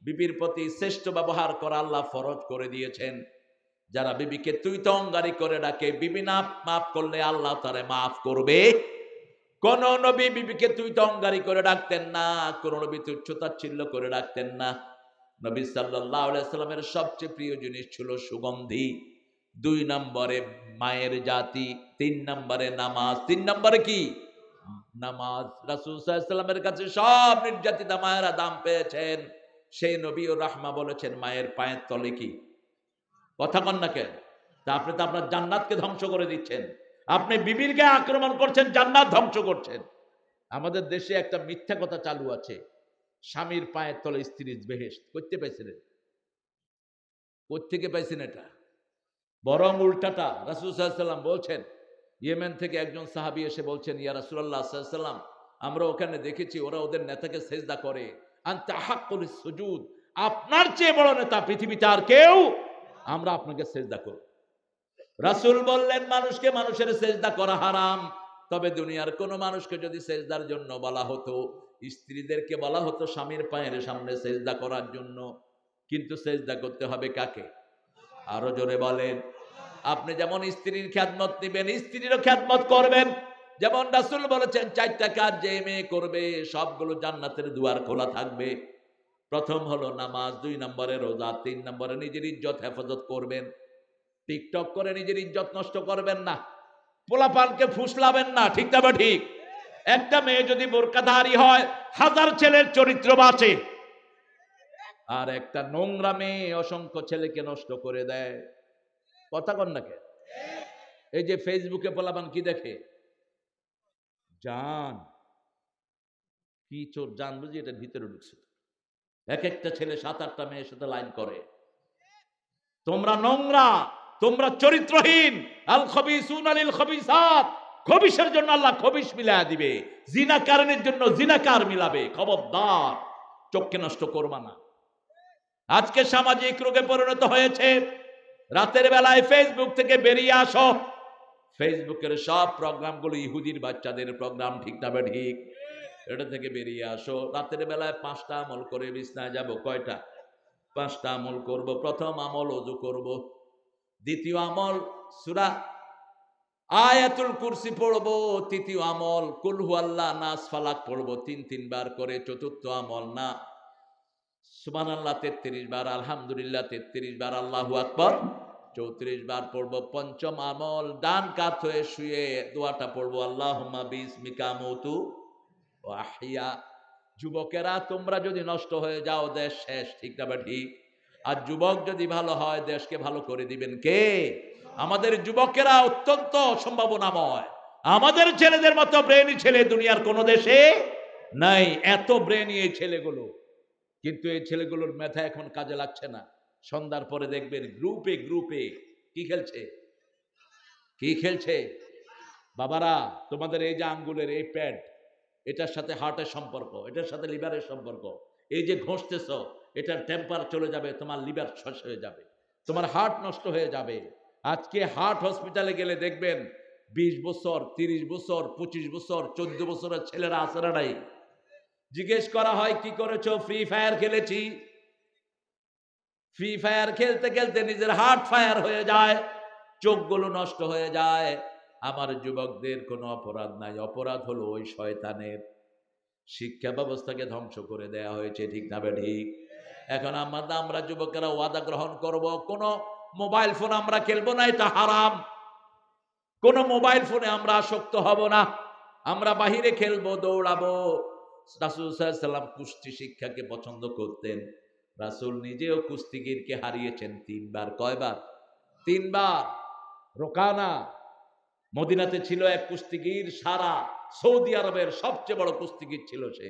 বিবির প্রতি শ্রেষ্ঠ ব্যবহার করা আল্লাহ ফরজ করে দিয়েছেন। যারা বিবিকে তুই তঙ্গারি করে ডাকে, বিবি না মাফ করলে আল্লাহ তারে মাফ করবে। কোন নবী বিবিকে তুই তঙ্গারি করে ডাকতেন না, কোন নবী তুচ্ছতাচ্ছিল্য করে ডাকতেন না। নবী সাল্লাল্লাহু আলাইহি সাল্লামের সবচেয়ে প্রিয় জিনিস ছিল সুগন্ধি, 2 নম্বরে মায়ের জাতি, 3 নম্বরে নামাজ। 3 নম্বরে কি? নামাজ। রাসূল সাল্লাল্লাহু আলাইহি সাল্লামের কাছে সব নির্যাতিতা মায়েরা দাম পেয়েছেন। সেই নবী ও রাহমা বলেছেন মায়ের পায়ের তলে কি? কথা কন না কেন? তা আপনি তো আপনার জান্নাতকে ধ্বংস করে দিচ্ছেন, আপনি বিবির গায়ে আক্রমণ করছেন, জান্নাত ধ্বংস করছেন। আমাদের দেশে একটা মিথ্যা কথা চালু আছে, স্বামীর পায়ের তলে স্ত্রীর বেহেশত। করতে পাইছিলেন? কোত্থেকে পাইছেন এটা? বরং উল্টাটা। রাসূল সাল্লাল্লাহু আলাইহি ওয়াসাল্লাম বলছেন, ইয়েমেন থেকে একজন সাহাবী এসে বলছেন, ইয়া রাসূলুল্লাহ সাল্লাল্লাহু আলাইহি ওয়াসাল্লাম, আমরা ওখানে দেখেছি ওরা ওদের নেতাকে সেজদা করে। আনতা হাক্কুল সুজুদ, আপনার চেয়ে বড় নেতা পৃথিবীতে আর কেউ, আমরা আপনাকে সেজদা করব। রাসূল বললেন, মানুষকে মানুষের সেজদা করা হারাম, তবে দুনিয়ার কোন মানুষকে যদি সেজদার জন্য বলা হতো, স্ত্রীদেরকে বলা হতো স্বামীর পায়ের সামনে সেজদা করার জন্য, কিন্তু সেজদা করতে হবে কাকে? আরো জোরে বলেন। আপনি যেমন স্ত্রীর খেদমত নিবেন, স্ত্রীরও খেদমত করবেন। যেমন রাসূল বলেছেন 4টা কাজ যে মেয়ে করবে সবগুলো জান্নাতের দুয়ার খোলা থাকবে। প্রথম হলো নামাজ, 2 নম্বরে রোজা, 3 নম্বরে নিজের ইজ্জত হেফাজত করবেন। টিকটক করে নিজের ইজ্জত নষ্ট করবেন না, পোলাপানকে ফুসলাবেন না, ঠিক না ঠিক? একটা মেয়ে যদি বোরকাধারী হয় 1000 ছেলের চরিত্র বাঁচে, আর একটা নোংরা মেয়ে অসংখ্য ছেলেকে নষ্ট করে দেয়। কথা কন না কে? এই যে ফেসবুকে পোলাপান কি দেখে, জান কি চোর, জান বুঝি এটা ভিতরে ঢুকছে। এক একটা ছেলে 7-8টা মেয়ের সাথে লাইন করে। তোমরা নোংরা, তোমরা চরিত্রহীন। আল খবিসুনা লিল খবিসাত, খবিসের জন্য আল্লাহ খবিস মিলায়া দিবে, জিনাকারনের জন্য জিনাকার মিলাবে। খবরদার, চোখকে নষ্ট করবা না। আজকে সামাজিক রোগে পরিণত হয়েছে, রাতের বেলায় ফেসবুক থেকে বেরিয়ে আসো, ফেসবুকের সব প্রোগ্রামগুলো ইহুদির বাচ্চাদের প্রোগ্রাম, ঠিক না ঠিক? এটা থেকে বেরিয়ে আসো। রাতের বেলায় 5টা আমল করে বিছনায় যাব। কয়টা? 5টা আমল করব। প্রথম আমল ওযু করব, দ্বিতীয় আমল সূরা আয়াতুল কুরসি পড়ব, তৃতীয় আমল কুল হুয়াল্লাহ নাস ফালাক পড়ব 3 বার করে, চতুর্থ আমল না সুবহানাল্লাহ 33 বার, আলহামদুলিল্লাহ 33 বার, আল্লাহু আকবার 34 বার পড়ব। পঞ্চম আমল ডান কাত হয়ে শুয়ে দোয়াটা পড়ব, আল্লাহুম্মা বিসমিকা মুতু ওয়া আহইয়া। যুবকেরা তোমরা যদি নষ্ট হয়ে যাও দেশ শেষ, ঠিক না ঠিক? আর যুবক যদি ভালো হয় দেশকে ভালো করে দিবেন কে? আমাদের যুবকেরা অত্যন্ত সম্ভাবনাময়। আমাদের ছেলেদের মতো ব্রেনি ছেলে দুনিয়ার কোন দেশে নাই। এত ব্রেনি এই ছেলেগুলো, কিন্তু এই ছেলেগুলোর মেধা এখন কাজে লাগছে না। সন্ধ্যার পরে দেখবেন গ্রুপে গ্রুপে কি খেলছে, কি খেলছে। বাবারা, তোমাদের এই যে আঙ্গুলের এই প্যাড, এটার সাথে হার্টের সম্পর্ক, এটার সাথে লিভারের সম্পর্ক। এই যে ঘষতেছ, এটার টেম্পার চলে যাবে, তোমার লিভার শেষ হয়ে যাবে, তোমার হার্ট নষ্ট হয়ে যাবে। আজকে হার্ট হসপিটালে গেলে দেখবেন 20 বছর, 30 বছর, 25 বছর, 14 বছরের ছেলেরা আছে না নাই? জিজ্ঞেস করা হয় কি করেছো? ফ্রি ফায়ার খেলেছি। ফ্রি ফায়ার খেলতে খেলতে নিজের হার্ট ফায়ার হয়ে যায়, চোখগুলো নষ্ট হয়ে যায়। আমার যুবকদের কোনো অপরাধ নাই, অপরাধ হলো ওই শয়তানের। শিক্ষা ব্যবস্থাকে ধ্বংস করে দেয়া হয়েছে, ঠিক না ঠিক? এখন আমরা যুবকেরা ওয়াদা গ্রহণ করব, কোন মোবাইল ফোন আমরা খেলবো না, এটা হারাম। কোন মোবাইল ফোনে আমরা আসক্ত হব না, আমরা বাহিরে খেলবো, দৌড়াবো। রাসূল সাল্লাল্লাহু আলাইহি ওয়াসাল্লাম কুস্তি শিক্ষাকে পছন্দ করতেন। রাসূল নিজেও কুস্তিগীরকে হারিয়েছেন 3 বার। কয়বার? 3 বার। রোকানা মদিনাতে ছিল এক কুস্তিগীর, সারা সৌদি আরবের সবচেয়ে বড় কুস্তিগীর ছিল সে।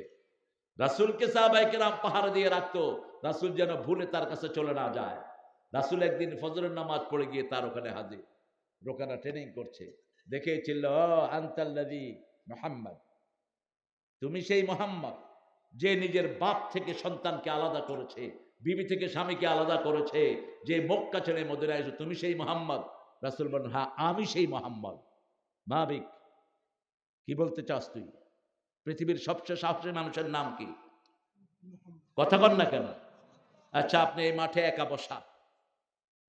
রাসূলকে সাহাবায়ে কেরাম পাহারা দিয়ে রাখতো, রাসূল যেন ভুলে তার কাছে চলে না যায়। রাসূল একদিন ফজরের নামাজ পড়ে গিয়ে তার ওখানে হাজির। রোকানা ট্রেনিং করছে, দেখে চিল্ল, আনতাল্লাযী মুহাম্মদ, তুমি সেই মুহাম্মদ যে নিজের বাপ থেকে সন্তানকে আলাদা করেছে, বিবি থেকে স্বামীকে আলাদা করেছে, যে মক্কা ছেড়ে মদিনায় এসে, তুমি সেই মুহাম্মদ? রাসূল বলেন, হ্যাঁ আমি সেই মুহাম্মদ। মাবিক, কি বলতে চাস তুই? পৃথিবীর সবচেয়ে সাহসী মানুষের নাম কি? কথা বল না কেন? আচ্ছা, আপনি এই মাঠে একা বসা,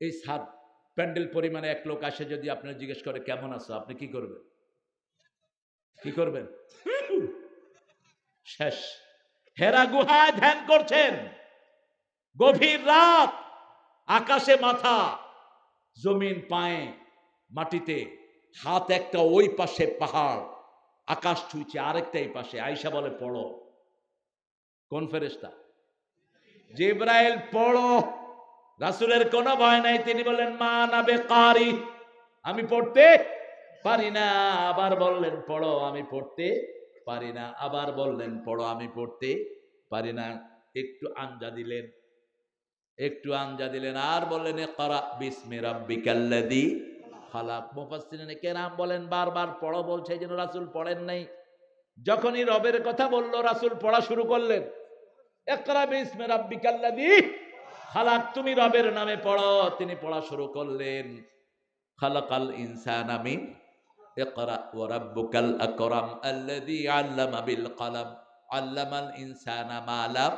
এই সাত প্যান্ডেল পরিমাণে এক লোক আসে, যদি আপনার জিজ্ঞেস করে কেমন আছো, আপনি কি করবেন? কি করবেন? শেষ। হেরা গুহায় ধ্যান করছেন, গভীর রাত, আকাশে মাথা, জমিন পায়ে, মাটিতে হাত, একটা ওই পাশে পাহাড়, আকাশ ছুঁইছে, আরেকটা এই পাশে। আয়েশা বলে পড়ো। কোন ফেরেশতা? জিবরাইল। পড়ো। রাসূলের কোনো ভয় নাই, তিনি বললেন মা নাবে কারি, আমি পড়তে পারি না। আবার বললেন পড়ো, আমি পড়তে পারি না। আবার বললেন পড়ো, আমি পড়তে পারি না। একটু আঞ্জা দিলেন, একটু আঞ্জা দিলেন, আর বললেন ইকরা বিসমি রাব্বিকাল্লাযী খালাক। মুফাসসিরিনে কেরাম বলেন বারবার পড়ো বলছে, যেন রাসূল পড়েন নাই। যখনই রবের কথা বলল, রাসূল পড়া শুরু করলেন, ইকরা বিসমি রাব্বিকাল্লাযী খালাক, তুমি রবের নামে পড়ো। তিনি পড়া শুরু করলেন, খালাকাল ইনসানা মিন ইকরা ওয়া রাব্বুকাল আকরাম আল্লাযী আল্লামা বিল কলম আল্লামাল ইনসানা মা লাম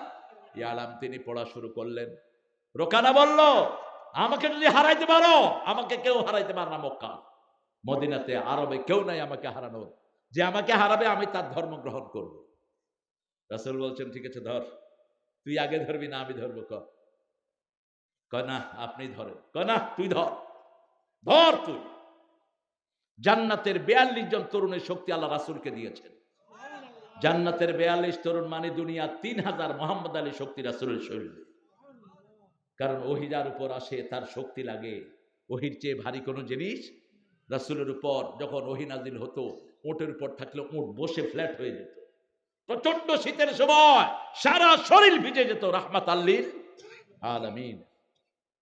ইয়ালাম। তিনি পড়া শুরু করলেন। রোকানা বলল, আমাকে যদি হারাইতে পারো, আমাকে কেউ হারাইতে পারে না। মক্কা মদিনাতে আরবে কেউ নাই আমাকে হারানোর। যে আমাকে হারাবে আমি তার ধর্ম গ্রহণ করব। রাসূল বলছেন ঠিক আছে ধর। তুই আগে ধরবি না আমি ধরবো? কয় না আপনি ধরেন। কয় না তুই ধর, ধর তুই। জান্নাতের 42 জন তরুণের শক্তি আল্লাহ রাসূলকে দিয়েছেন। জান্নাতের 42 তরুণ মানে দুনিয়া 3000 মোহাম্মদ আলী শক্তি রাসূলের শরীরে। কারণ ওহী যার উপর আসে তার শক্তি লাগে। ওহীর চেয়ে ভারী কোনো জিনিস রাসূলের উপর যখন ওহী নাজিল হতো, উটের উপর থাকলে উট বসে ফ্ল্যাট হয়ে যেত। প্রচন্ড শীতের সময় সারা শরীর ভিজে যেত। রাহমাতাল লিল আলামিন।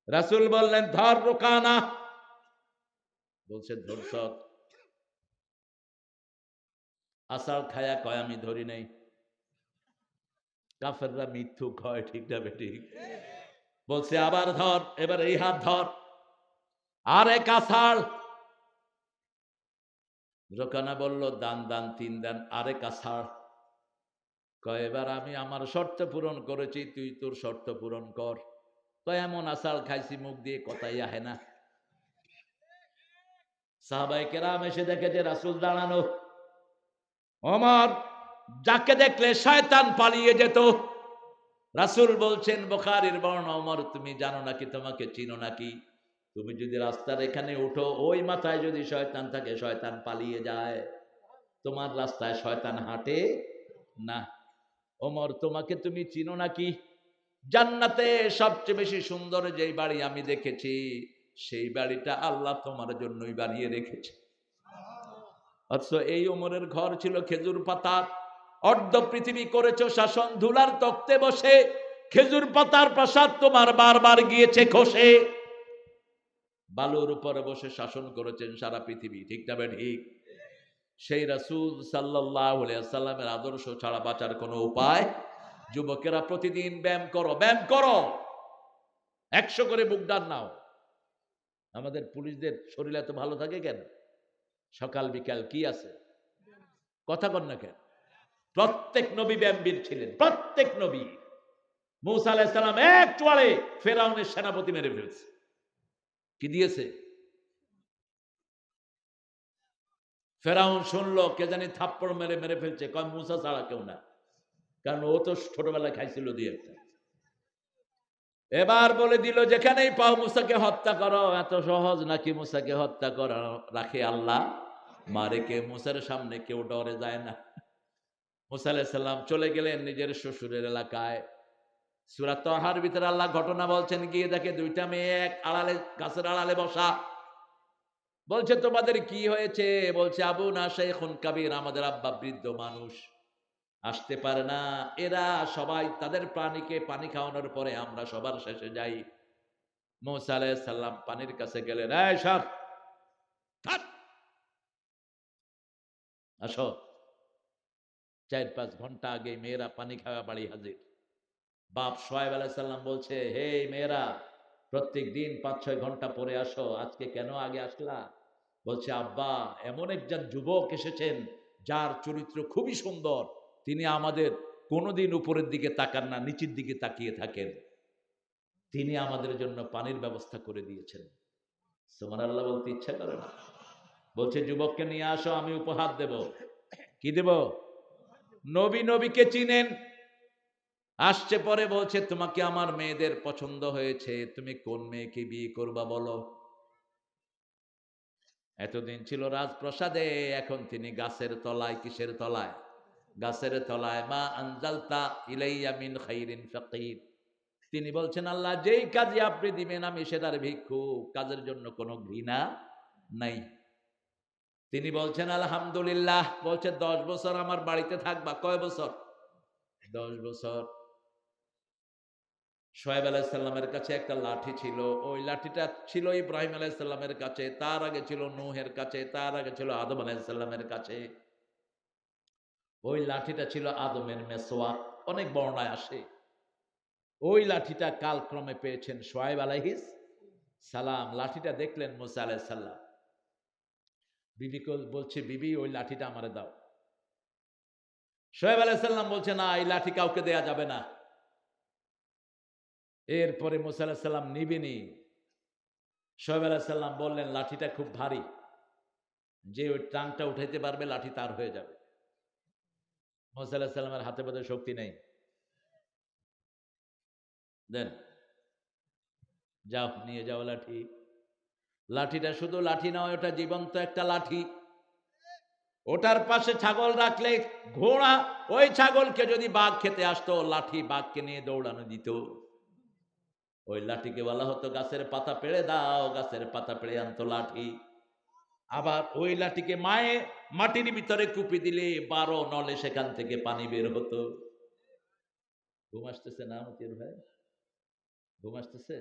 রাসূল বললেন ধর রোকানা। বলছে ধরছ? আসার খায়া কয় আমি ধরি নাই। কাফেররা মিথ্যুক হয়, ঠিক না বেঠিক? বলছে আবার ধর, এবার এই হাত ধর, আর এক আষাঢ়। রোকানা বলল দান দান 3 দান, আরেক আষাঢ়। কয় এবার আমি আমার শর্ত পূরণ করেছি, তুই তোর শর্ত পূরণ কর। কয় এমন আষাঢ় খাইছি মুখ দিয়ে কথাই আহে না। সাহাবায়ে কেরাম এসে দেখে যে রাসূল দাঁড়ানো। ওমর যাকে দেখলে শয়তান পালিয়ে যেত। রাসূল বলছেন, বুখারীর বর্ণনা, ওমর তুমি জানো নাকি, তোমাকে চিনো নাকি? তুমি যদি রাস্তার এখানে উঠো, ওই মাথায় যদি শয়তান থাকে, শয়তান পালিয়ে যায়। তোমার রাস্তায় শয়তান হাঁটে না। ওমর তোমাকে তুমি চিনো নাকি? জান্নাতে সবচেয়ে বেশি সুন্দর যেই বাড়ি আমি দেখেছি, সেই বাড়িটা আল্লাহ তোমার জন্যই বানিয়ে রেখেছে। অথচ এই ওমরের ঘর ছিল খেজুর পাতার। অর্ধ পৃথিবী করেছো শাসন, ধুলার তক্তে বসে খেজুর পাতার প্রাসাদ তোমার বারবার গিয়েছে খসে। বালুর উপরে বসে শাসন করেছেন সারা পৃথিবী, ঠিক না ঠিক? সেই রাসূল সাল্লাল্লাহু আলাইহি ওয়াসাল্লামের আদর্শ ছাড়া বাঁচার কোনো উপায়। যুবকেরা প্রতিদিন ব্যায়াম করো, ব্যায়াম করো, 100 করে বুক ডান নাও। আমাদের পুলিশদের শরীর এত ভালো থাকে কেন? সকাল বিকাল কি আছে? কথা কন না কেন? প্রত্যেক নবী ব্যায়ামবীর ছিলেন, প্রত্যেক নবী। মূসা আলাইহিস সালাম এক চোয়ালে ফেরাউনের সেনাপতি মেরে ফেলছে। কি দিয়েছে? ফেরাউন শুনলো কে জানি থাপ্পড় মেরে মেরে ফেলছে, কয় মূসা ছাড়া কেউ না, কারণ ও তো ছোটবেলায় খাইছিল দিয়ে একটা। এবার বলে দিল যেখানেই পাও মূসাকে হত্যা করো। এত সহজ নাকি মূসাকে হত্যা করা? রাখে আল্লাহ, মারে কে? মূসার সামনে কেউ ডরে যায় না। মূসা আলাইহিস সালাম চলে গেলেন নিজের শ্বশুরের এলাকায়। সূরা তাহার ভিতরে আল্লাহ ঘটনা বলছেন, গিয়ে দেখে দুইটা মেয়ে এক আড়ালে, গাছের আড়ালে বসা। বলছে তোমাদের কি হয়েছে? বলছে আবু না শাইখুন কাবীর, আমাদের আব্বা বৃদ্ধ মানুষ, আসতে পারে না। এরা সবাই তাদের প্রাণীকে পানি খাওয়ানোর পরে আমরা সবার শেষে যাই। মূসা আলাইহিস সালাম পানির কাছে গেলেন, এই সব থাক, আসো। 4-5 ঘন্টা আগে মেয়েরা পানি খাওয়া বাড়ি হাজির। বাপ শুআয়ব আলাইহিস সালাম বলছে, হে মেয়েরা, প্রত্যেক দিন 5-6 ঘন্টা পরে আসো, আজকে কেন আগে আসলা? বলছে আব্বা, এমন একজন যুবক এসেছেন যার চরিত্র খুবই সুন্দর, তিনি আমাদের কোনোদিন উপরের দিকে তাকান না, নিচের দিকে তাকিয়ে থাকেন, তিনি আমাদের জন্য পানির ব্যবস্থা করে দিয়েছেন। সুবহানাল্লাহ বলতে ইচ্ছা করে না? বলছে যুবককে নিয়ে আসো, আমি উপহার দেব। কি দেব? নবী নবীকে চিনেন। আসছে পরে বলছে, তোমাকে আমার মেয়েদের পছন্দ হয়েছে, তুমি কোন মেয়েকে বিয়ে করবা বলো। এতদিন ছিল রাজপ্রাসাদে, এখন তিনি গাছের তলায়। কিসের তলায়? গাছের তলায়। মা আনজালতা ইলাইয়া মিন খাইরিন ফাকির। তিনি বলছেন আল্লাহ যেই কাজে আপনি দিবেন আমি সেটার ভিক্ষুক, কাজের জন্য কোনো ঘৃণা নাই। তিনি বলছেন আলহামদুলিল্লাহ। বলছে 10 বছর আমার বাড়িতে থাকবা। কয় বছর? 10 বছর। শুআয়ব আলাইহিস সালামের কাছে একটা লাঠি ছিল, ওই লাঠিটা ছিল ইব্রাহিম আলাইহিস সালামের কাছে, তার আগে ছিল নূহের কাছে, তার আগে ছিল আদম আলাইহিস সালামের কাছে। ওই লাঠিটা ছিল আদমের মেসওয়াক। অনেক বর্ণায় আসে ওই লাঠিটা কালক্রমে পেয়েছেন শুআয়ব আলাইহিস সালাম। লাঠিটা দেখলেন মূসা আলাইহিস সালাম। বিবিকে বলছে, বিবি ওই লাঠিটা আমারে দাও। শুআয়ব আলাইহিস সালাম বলছে, না, এই লাঠি কাউকে দেয়া যাবে না। এরপরে মূসা আলাইহিস সালাম নিবেনি। শুআয়ব আলাইহিস সালাম বললেন, লাঠিটা খুব ভারী, যে ওই টাংটা উঠাইতে পারবে লাঠি তার হয়ে যাবে। মূসা আলাইহিস সালামের হাতে পদে শক্তি নেই। দেন, যাও, নিয়ে যাও লাঠি। লাঠিটা শুধু লাঠি নয়, ওটা জীবন্ত একটা লাঠি। ওটার পাশে ছাগল রাখলে ঘোড়া, ওই ছাগলকে যদি বাঘ খেতে আসতো, লাঠি বাঘকে নিয়ে দৌড়ানো দিত। ওই লাঠিকে বলা হতো গাছের পাতা পেড়ে দাও, গাছের পাতা পেড়ে আনতো লাঠি। আবার ওই লাঠিকে মাটির ভিতরে কুপি দিলে 12 নলে সেখান থেকে পানি বের হতো। ঘুম আসতেছে না মতির ভাই? ঘুম আসতেছে?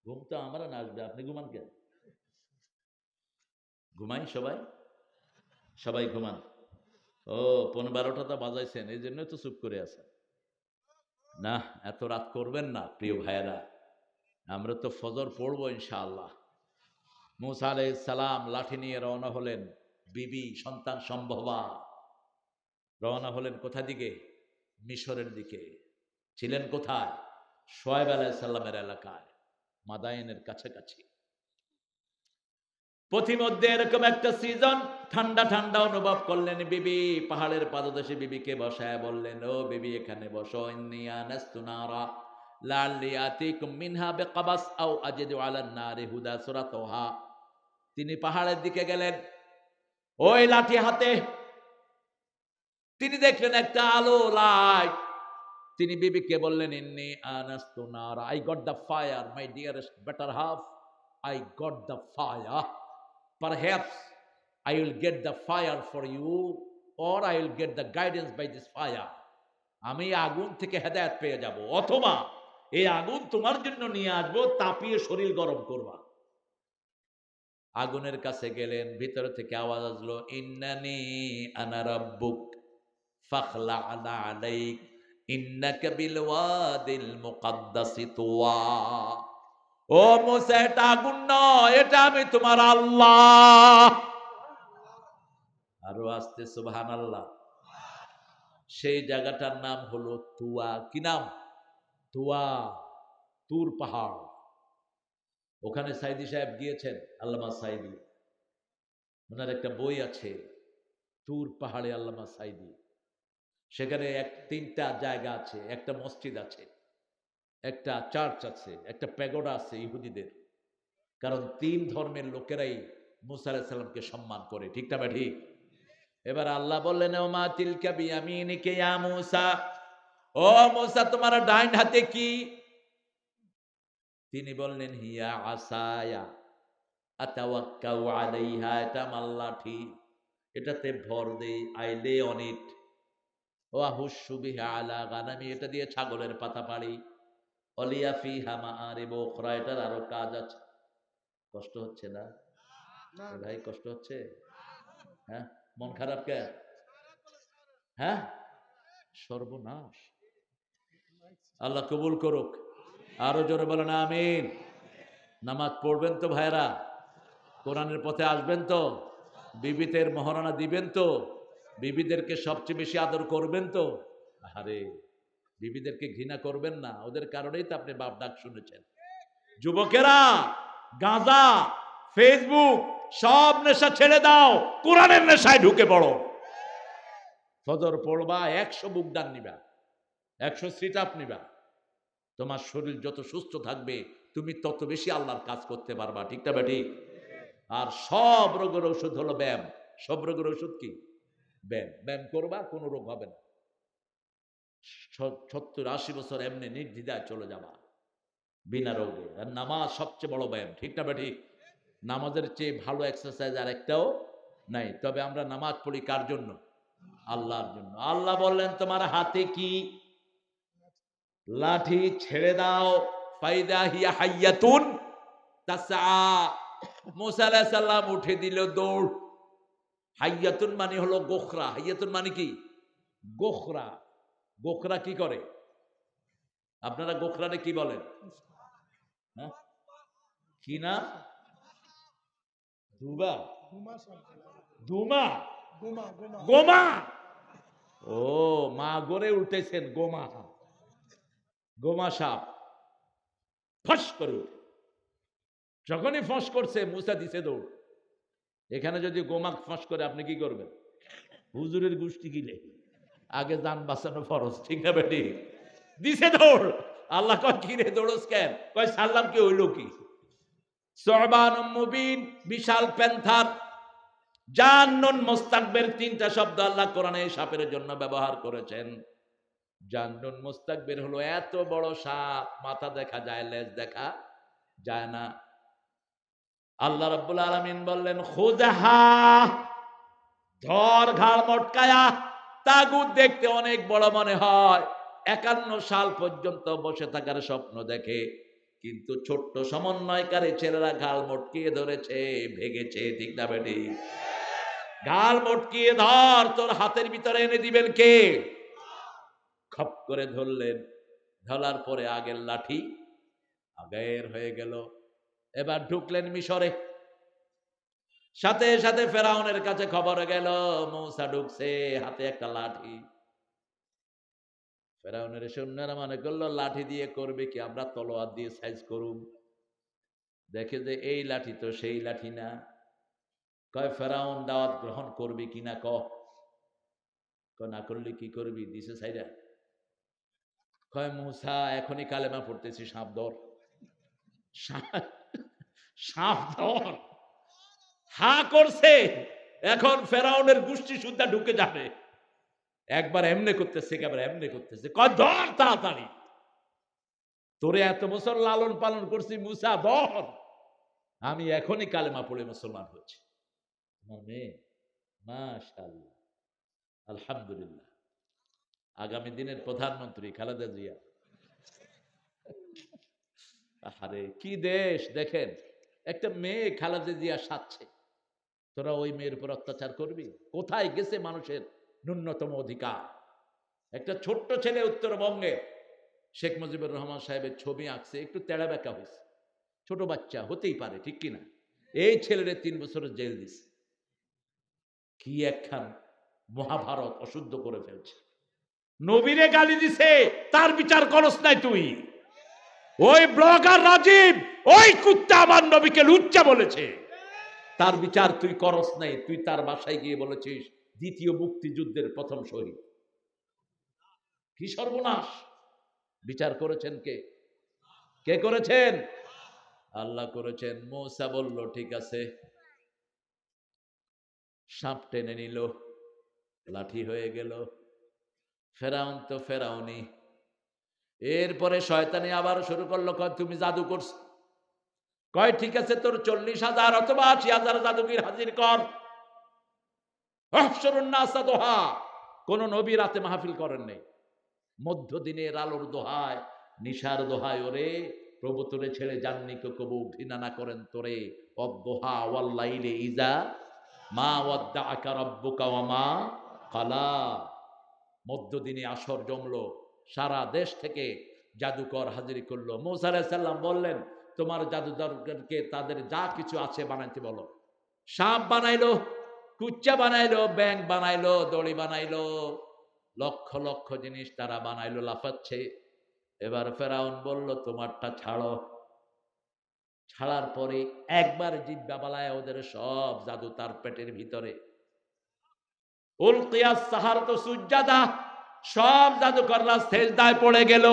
ঘুম তো আমরা না আসবে, আপনি ঘুমান কেন? ঘুমাই সবাই, সবাই ঘুমান। ও 15-12টা তো বাজাইছেন, এই জন্য তো চুপ করে আছেন। না, এত রাত করবেন না প্রিয় ভাইয়েরা, আমরা তো ফজর পড়বো ইনশাআল্লাহ। মূসা আলাইহিস সালাম লাঠি নিয়ে রওনা হলেন। বিবি সন্তান সম্ভবা রওনা হলেন কোথা দিকে? মিশরের দিকে। ছিলেন কোথায়? শুআয়ব আলাইহিস সালামের এলাকায়, মাদায়েনের কাছাকাছি। পথিমধ্যে এরকম একটা সিজন, ঠান্ডা ঠান্ডা অনুভব করলেন বিবি। পাহাড়ের পাদদেশে বিবিকে বসায় বললেন, ও বিবি, এখানে বসো। ইন্নী আনাস্তু নারা লাআল্লি আতিকুম মিনহা বিকাবাস আও আজিদু আলান নারি হুদা। সূরা তাহা। তিনি পাহাড়ের দিকে গেলেন, ওই লাঠি হাতে। তিনি দেখলেন একটা আলো, লাইট। তিনি বিবিকে বললেন, ইন্নী আনাস্তু নার, I got the fire, my dearest better half, I got the fire, perhaps I will get the fire for you or I will get the guidance by this fire. আমি আগুন থেকে হেদায়েত পেয়ে যাব, অথবা এই আগুন তোমার জন্য নিয়ে আসবো, তাপিয়ে শরীর গরম করবা। আগুনের কাছে গেলেন, ভিতর থেকে আওয়াজ আসলো, ইন্নানি আনা রাব্বুক ফাখলা'না আলাইক ইন্নাকা বিল ওয়াদিল মুকাদ্দাসি তুওয়া। ও মুসা, এটা আগুন নয়, এটা আমি তোমার আল্লাহ। আরো আসতে সুবহানাল্লাহ। সেই জায়গাটার নাম হলো তুয়া। কি নাম? তুয়া, তুর পাহাড়। ওখানে সাইদি সাহেব গিয়েছেন, আল্লামা সাইদি, ওনার একটা বই আছে, তুর পাহাড়ে আল্লামা সাইদি। সেখানে তিনটা জায়গা আছে, একটা মসজিদ আছে, একটা চার্চ আছে, একটা প্যাগোডা আছে ইহুদিদের। কারণ তিন ধর্মের লোকেরাই মুসা আলাইহিস সালামকে সম্মান করে, ঠিক না ঠিক? এবার আল্লাহ বললেন, ও মা তিলকা বিয়ামিনিকা ইয়া মুসা, ও মুসা তোমার ডাইন হাতে কি? তিনি বললেন, হিয়া আসায়া আতাওয়াক্কাউ আলাইহা, এটা আমার লাঠি, এটাতে ভর দেই, আই লে অন ইট, ওয়া হুশু বিহা আলা গানামি, এটা দিয়ে ছাগলের পাতা পাড়ি, অলিয়া ফিহা মাআরিব উখরা, এটার আরো কাজ আছে। কষ্ট হচ্ছে না ভাই? কষ্ট হচ্ছে? হ্যাঁ, মন খারাপ কে? হ্যাঁ, সর্বনাশ। আল্লাহ কবুল করুক। আরো জোরে বলেন আমিন। নামাজ পড়বেন তো ভাইরা? কোরআনের পথে আসবেন তো? বিবিদের মহারণা দিবেন তো? বিবিদেরকে সবচেয়ে বেশি আদর করবেন তো? আরে বিবিদেরকে ঘৃণা করবেন না, ওদের কারণেই তো আপনি বাপ ডাক শুনেছেন। যুবকেরা, গাঁজা, ফেসবুক সব নেশা ছেড়ে দাও, কোরআনের নেশায় ঢুকে পড়ো। ফজর পড়বা, 100 বুক ডান নিবা, 100 সিট আপ নিবা। তোমার শরীর যত সুস্থ থাকবে, তুমি তত বেশি আল্লাহর কাজ করতে পারবা, ঠিক না বেটি? আর সব রোগের ওষুধ হলো ব্যায়াম। সব রোগের ওষুধ কি? ব্যায়াম। ব্যায়াম করবা, কোনো রোগ হবে না। 70-80 বছর এমনি নির্দ্বিধায় চলে যাবা বিনা রোগে। আর নামাজ সবচেয়ে বড় ব্যায়াম, ঠিক না বেটি? নামাজের চেয়ে ভালো এক্সারসাইজ আর একটাও নাই। তবে আমরা নামাজ পড়ি কার জন্য? আল্লাহর জন্য। আল্লাহ বললেন, তোমার হাতে কি? লাঠি, ছেড়ে দাও। ফাইদা হিয়া হাইয়াতুন তাসআ, মুসা আলাইহিস সালাম উঠে দিল দৌড়। হাইয়াতুন মানে হলো গোখরা। হাইয়াতুন মানে কি? গোখরা। গোখরা কি করে? আপনারা গোখরারে কি বলেন? হ্যাঁ, কি না? দুবা, দুমা, গোমা। ও মা গড়ে উঠেছেন গোমা। গোমা সাপ ফস করে উঠে, যখনই ফস করছে মুসা দিছে দৌড়। এখানে যদি গোমা ফস করে, আপনি কি করবেন? হুজুরের গোষ্ঠী গিলে আগে যান বাঁচানো ফরজ, ঠিক না বেটি? দিছে দৌড়। আল্লাহ কয়, কি রে দৌড়স কেন? কয় সাল্লাম কি হইল কি? সুবহানুম মুবিন, বিশাল প্যান্থার। জান্নুন মুস্তাকবির, তিনটা শব্দ আল্লাহ কোরআনে সাপের জন্য ব্যবহার করেছেন। জান্নুন মুস্তাকবির হলো এত বড় সাপ, মাথা দেখা যায়, লেজ দেখা যায় না। আল্লাহ রাব্বুল আলামিন বললেন, খুযহা, ধর, ঘাড় মটকায়া। তাগুত দেখতে অনেক বড় মনে হয়, 51 সাল পর্যন্ত বসে থাকার স্বপ্ন দেখে, কিন্তু ছোট্ট সমন্বয়কারী ছেলেরা ঘাড় মটকিয়ে ধরেছে, ভেগেছে, ঠিক না বেটি? ঘাড় মটকিয়ে ধর, তোর হাতের ভিতরে এনে দিবেন কে? খপ করে ধরলেন। ধরার পরে আগের লাঠি আগের হয়ে গেল। এবার ঢুকলেন মিশরে। সাথে সাথে ফেরাউনের কাছে খবর গেল, মূসা ঢুকছে, হাতে একটা লাঠি। ফেরাউনের সৈন্যরা মনে করলো লাঠি দিয়ে করবে কি, আমরা তলোয়ার দিয়ে সাইজ করুম। দেখে যে এই লাঠি তো সেই লাঠি না। কয় ফেরাউন দাওয়াত গ্রহণ করবি কিনা ক? না করলে কি করবি? দিছে সাইরা। কয় মূসা এখনই কালেমা পড়তেছি, সাপ ধর, সাপ ধর। হা করছে, এখন ফেরাউনের গোষ্ঠী সুদ্ধা ঢুকে যাবে। একবার এমনি করতেছে, একবার এমনি করতেছে, কয় ধর তাড়াতাড়ি, তোরে এত বছর লালন পালন করছি মুসা, ধর, আমি এখনই কালেমা পড়ে মুসলমান হচ্ছি। তোমার মেয়ে, মাশাআল্লাহ, আলহামদুলিল্লাহ, আগামী দিনের প্রধানমন্ত্রী খালেদা জিয়া। আরে কি দেশ দেখেন, একটা মেয়ে খালেদা জিয়া সাজছে, তোরা ওই মেয়ের উপর অত্যাচার করবি? কোথায় গেছে মানুষের ন্যূনতম অধিকার? একটা ছোট্ট ছেলে উত্তরবঙ্গে শেখ মুজিবুর রহমান সাহেবের ছবি আঁকছে, একটু তেড়া বেঁকা হয়েছে, ছোট বাচ্চা হতেই পারে, ঠিক কিনা? এই ছেলেরে 3 বছরের জেল দিছে। কি একখান মহাভারত অশুদ্ধ করে ফেলছে। নবীরে গালি দিছে, তার বিচার করস নাই তুই? ওই ব্লগার রাজীব, ওই কুত্তা আমার নবীকে লুচ্চা বলেছে, তার বিচার তুই করস নাই। তুই তার বাসায় গিয়ে বলেছিস দ্বিতীয় মুক্তিযুদ্ধের প্রথম শহীদ। কি সর্বনাশ! বিচার করেছেন কে? কে করেছেন? আল্লাহ করেছেন। মূসা বলল ঠিক আছে, সাপ টেনে নিল, লাঠি হয়ে গেল। ফেরাউন তো ফেরাউনি। এরপরে শয়তানি আবার শুরু করলো, কয় তুমি জাদু করছো। কয় ঠিক আছে, তোর 40,000 অথবা 80,000 জাদুগির হাজির কর। কোন নবী রাতে মাহফিল করেন নাই, মধ্যদিনের আলোর দোহায়, নিশার দোহায়, ওরে প্রভু তোরে ছেড়ে যাননি কবু, ঘৃণা না করেন তোরে, অদ্দোহা ওয়াল্লাইলি ইজা মা ওয়াদ্দাআকা রাব্বুকা ওয়া মা ক্বালা। মধ্যদিনে আসর জমলো, সারা দেশ থেকে জাদুকর হাজিরি করলো। মূসা আলাইহিস সালাম বললেন, তোমার জাদুকরকে তাদের যা কিছু আছে বানাইতে বলো। সাপ বানাইলো, কুচ্চা বানাইলো, ব্যাং বানাইলো, দড়ি বানাইলো, লক্ষ লক্ষ জিনিস তারা বানাইলো, লাফাচ্ছে। এবার ফেরাউন বলল তোমারটা ছাড়ো। ছাড়ার পরে একবার জিব্বা বালায় ওদের সব জাদু তার পেটের ভিতরে। উলকিয়াস সাহারাতু সুজদাহ, সব জাদুকররা সিজদায় পড়ে গেল।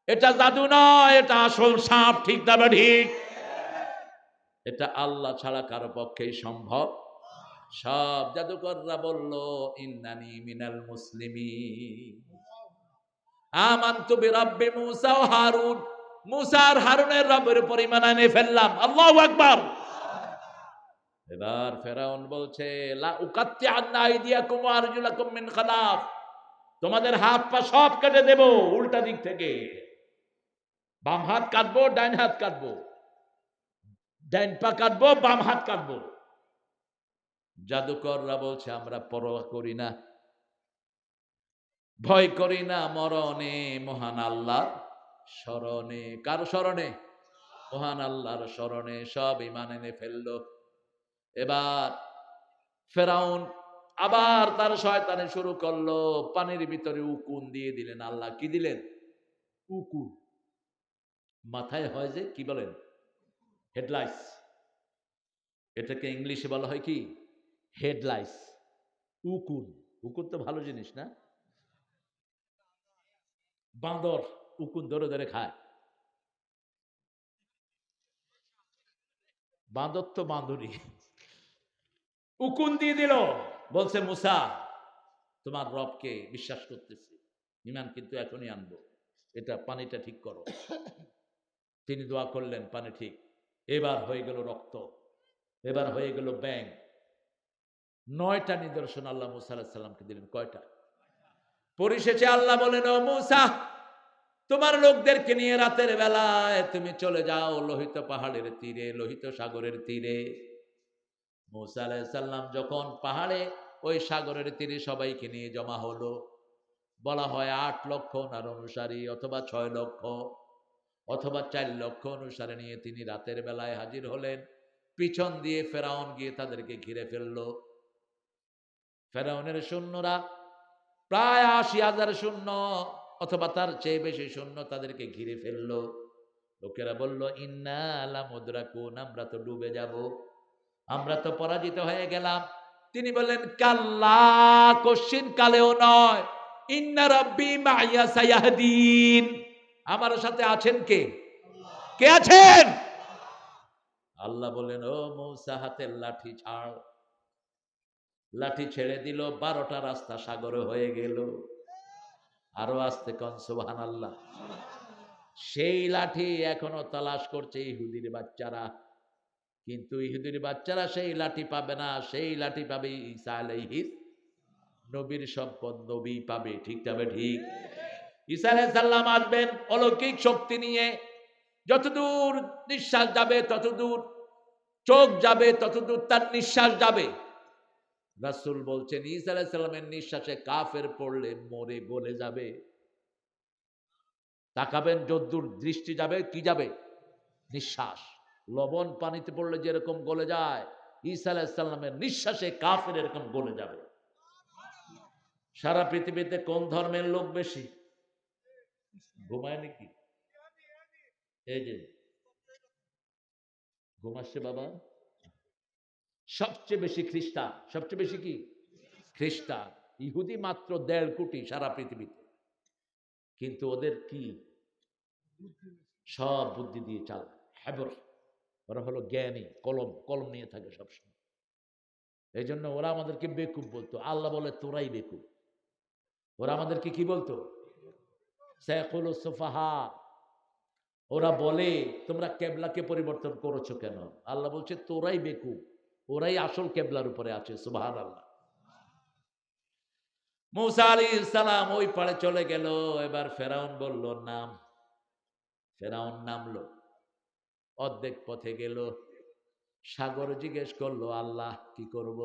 এটা জাদু নয়, এটা আসল সাপ, ঠিক না ঠিক? এটা আল্লাহ ছাড়া কারো পক্ষেই সম্ভব। সব জাদুকররা বলল ইন্নানি মিনাল মুসলিমিন, আমানতু বিরাব্বি মূসা ও হারুন, মূসা আর হারুনের রবের উপর ঈমান এনে ফেললাম। আল্লাহু আকবার। এবার ফেরাউন বলছে লা উকাত্তিআন্না আইদিয়াকুম ওয়া আরজুলাকুম মিন খিলাফ, তোমাদের হাত পা সব কেটে দেব উল্টা দিক থেকে। বাম হাত কাটবো, ডাইন হাত কাটবো, ডাইন পা কাটবো, বাম হাত কাটবো। জাদুকররা বলছে আমরা পরোয়া করি না, ভয় করি না, মরণে মহান আল্লাহর স্মরণে। কার স্মরণে? মহান আল্লাহর স্মরণে সব ঈমান এনে ফেললো। এবার ফেরাউন আবার তার শয়তানি শুরু করলো, পানির ভিতরে উকুন দিয়ে দিলেন। আল্লাহ কি দিলেন? উকুন। মাথায় হয় যে কি বলেন, হেডলাইটস, এটাকে ইংলিশে বলা হয় কি? হেডলাইটস। উকুন, উকুন তো ভালো জিনিস না? বাঁদর উকুন ধরে ধরে খায়। বাঁদর তো বাঁদরই। উকুন দিয়ে দিল, বলছে মূসা তোমার রবকে বিশ্বাস করতেছি, ঈমান কিন্তু এখনই আনবো, এটা পানিটা ঠিক করো। তিনি দোয়া করলেন, পানি ঠিক। এবার হয়ে গেল রক্ত, এবার হয়ে গেল ব্যাং। 9টা নিদর্শন আল্লাহ মূসা আলাইহিস সালামকে দিলেন। কয়টা? পরিশেষে আল্লাহ বলেন, ও মূসা তোমার লোকদেরকে নিয়ে রাতের বেলায় তুমি চলে যাও লোহিত পাহাড়ের তীরে, লোহিত সাগরের তীরে। মূসা আলাইহিস সালাম যখন পাহাড়ে ওই সাগরের তীরে সবাইকে নিয়ে জমা হলো, বলা হয় 8 লক্ষ ওনার অনুসারী, অথবা 6 লক্ষ, অথবা 4 লক্ষ অনুসারে নিয়ে তিনি রাতের বেলায় হাজির হলেন। পিছন দিয়ে ফেরাউন গিয়ে তাদেরকে ঘিরে ফেললো। ফেরাউনের সৈন্যরা প্রায় 80,000 সৈন্য অথবা তার চেয়ে বেশি সৈন্য তাদেরকে ঘিরে ফেললো। লোকেরা বলল ইন্না লামুদরাকুন, আমরা তো ডুবে যাব, আমরা তো পরাজিত হয়ে গেলাম। তিনি বললেন কাল্লা, কশিন কালেও নয়, ইন্না রাব্বি মাইয়া সায়াহদিন, আমার সাথে আছেন কে? কে আছেন? আল্লাহ বলেন ও মূসা হাতের লাঠি ছাড়। লাঠি ছেড়ে দিল, 12টা রাস্তা সাগরে হয়ে গেল। আরো আসতে কন সুবহানাল্লাহ। সেই লাঠি এখনো তালাশ করছে ইহুদির বাচ্চারা, কিন্তু ইহুদির বাচ্চারা সেই লাঠি পাবে না, সেই লাঠি পাবে ঈসা আলাইহিস, নবীর সম্পদ নবী পাবে। ঠিক তবে ঠিক। ঈসা আলাইহিস সালাম আসবেন অলৌকিক শক্তি নিয়ে, যতদূর নিঃশ্বাস যাবে ততদূর, চোখ যাবে ততদূর তার নিঃশ্বাস যাবে। রাসূল বলছেন ঈসা আলাইহিস সালামের নিঃশ্বাসে কাফের পড়লে মরে গলে যাবে। তাকাবেন যদ্দূর দৃষ্টি যাবে, কি যাবে? নিঃশ্বাস। লবণ পানিতে পড়লে যেরকম গলে যায়, ঈসা আলাইহিস সালামের নিঃশ্বাসে কাফের এরকম গলে যাবে। সারা পৃথিবীতে কোন ধর্মের লোক বেশি? ঘুমায় নাকি? এই যে ঘুমাচ্ছে বাবা। সবচেয়ে বেশি খ্রিস্টান। সবচেয়ে বেশি কি? খ্রিস্টান। ইহুদি মাত্র 1.5 কোটি সারা পৃথিবীতে, কিন্তু ওদের কি সব বুদ্ধি দিয়ে চাল, হ্যাবর। ওরা হলো জ্ঞানী, কলম কলম নিয়ে থাকে সবসময়। এই জন্য ওরা আমাদেরকে বেকুব বলতো, আল্লাহ বলে তোরাই বেকুব। ওরা আমাদেরকে কি বলতো? সায়াকুলু সুফাহা। ওরা বলে তোমরা কেবলাকে পরিবর্তন করেছো কেন? আল্লাহ বলছে তোরাই বেকুব, ওরাই আসল কেবলার উপরে আছে। সুবহানাল্লাহ। মূসা আলাইহিস সালাম ওই পাড়ে চলে গেল। এবার ফেরাউন বলল নাম। ফেরাউন নামলো, অর্ধেক পথে গেল, সাগর জিজ্ঞেস করলো আল্লাহ কি করব?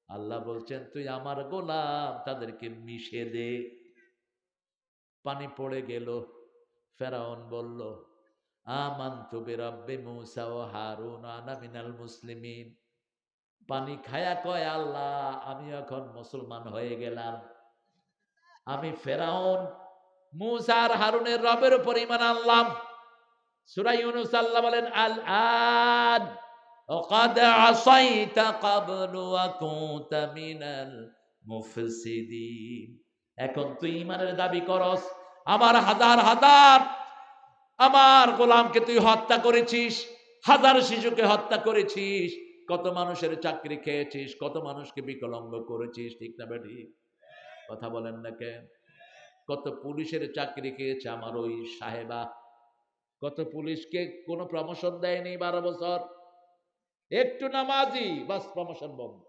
আল্লাহ বলছেন তুই আমার গোলাম, তাদেরকে মিশে দে। পানি পড়ে গেল। ফেরাউন বলল আমানতু বিরাব্বি মূসা ওয়া হারুন আনা মিনাল মুসলিমিন। পানি খায়া কয় আল্লাহ আমি এখন মুসলমান হয়ে গেলাম। আমি ফেরাউন মূসা আর হারুনের রবের উপর ঈমান আনলাম। সূরা ইউনূস আল্লাহ বলেন আল আন وقد عصيت قبل وكنت من المفسدين। এখন তুই ঈমানের দাবি করস, আমার হাজার হাজার আমার গোলামকে তুই হত্যা করেছিস, হাজার শিশুকে হত্যা করেছিস, কত মানুষের চাকরি খেয়েছিস, কত মানুষকে বিকলাঙ্গ করেছিস। ঠিক না বেঠি? কথা বলেন না কেন? কত পুলিশের চাকরি খেয়েছে আমার ওই সাহেবা, কত পুলিশকে কোনো প্রমোশন দেয়নি 12 বছর। একটু নামাজি বাস প্রমোশন বন্ধ।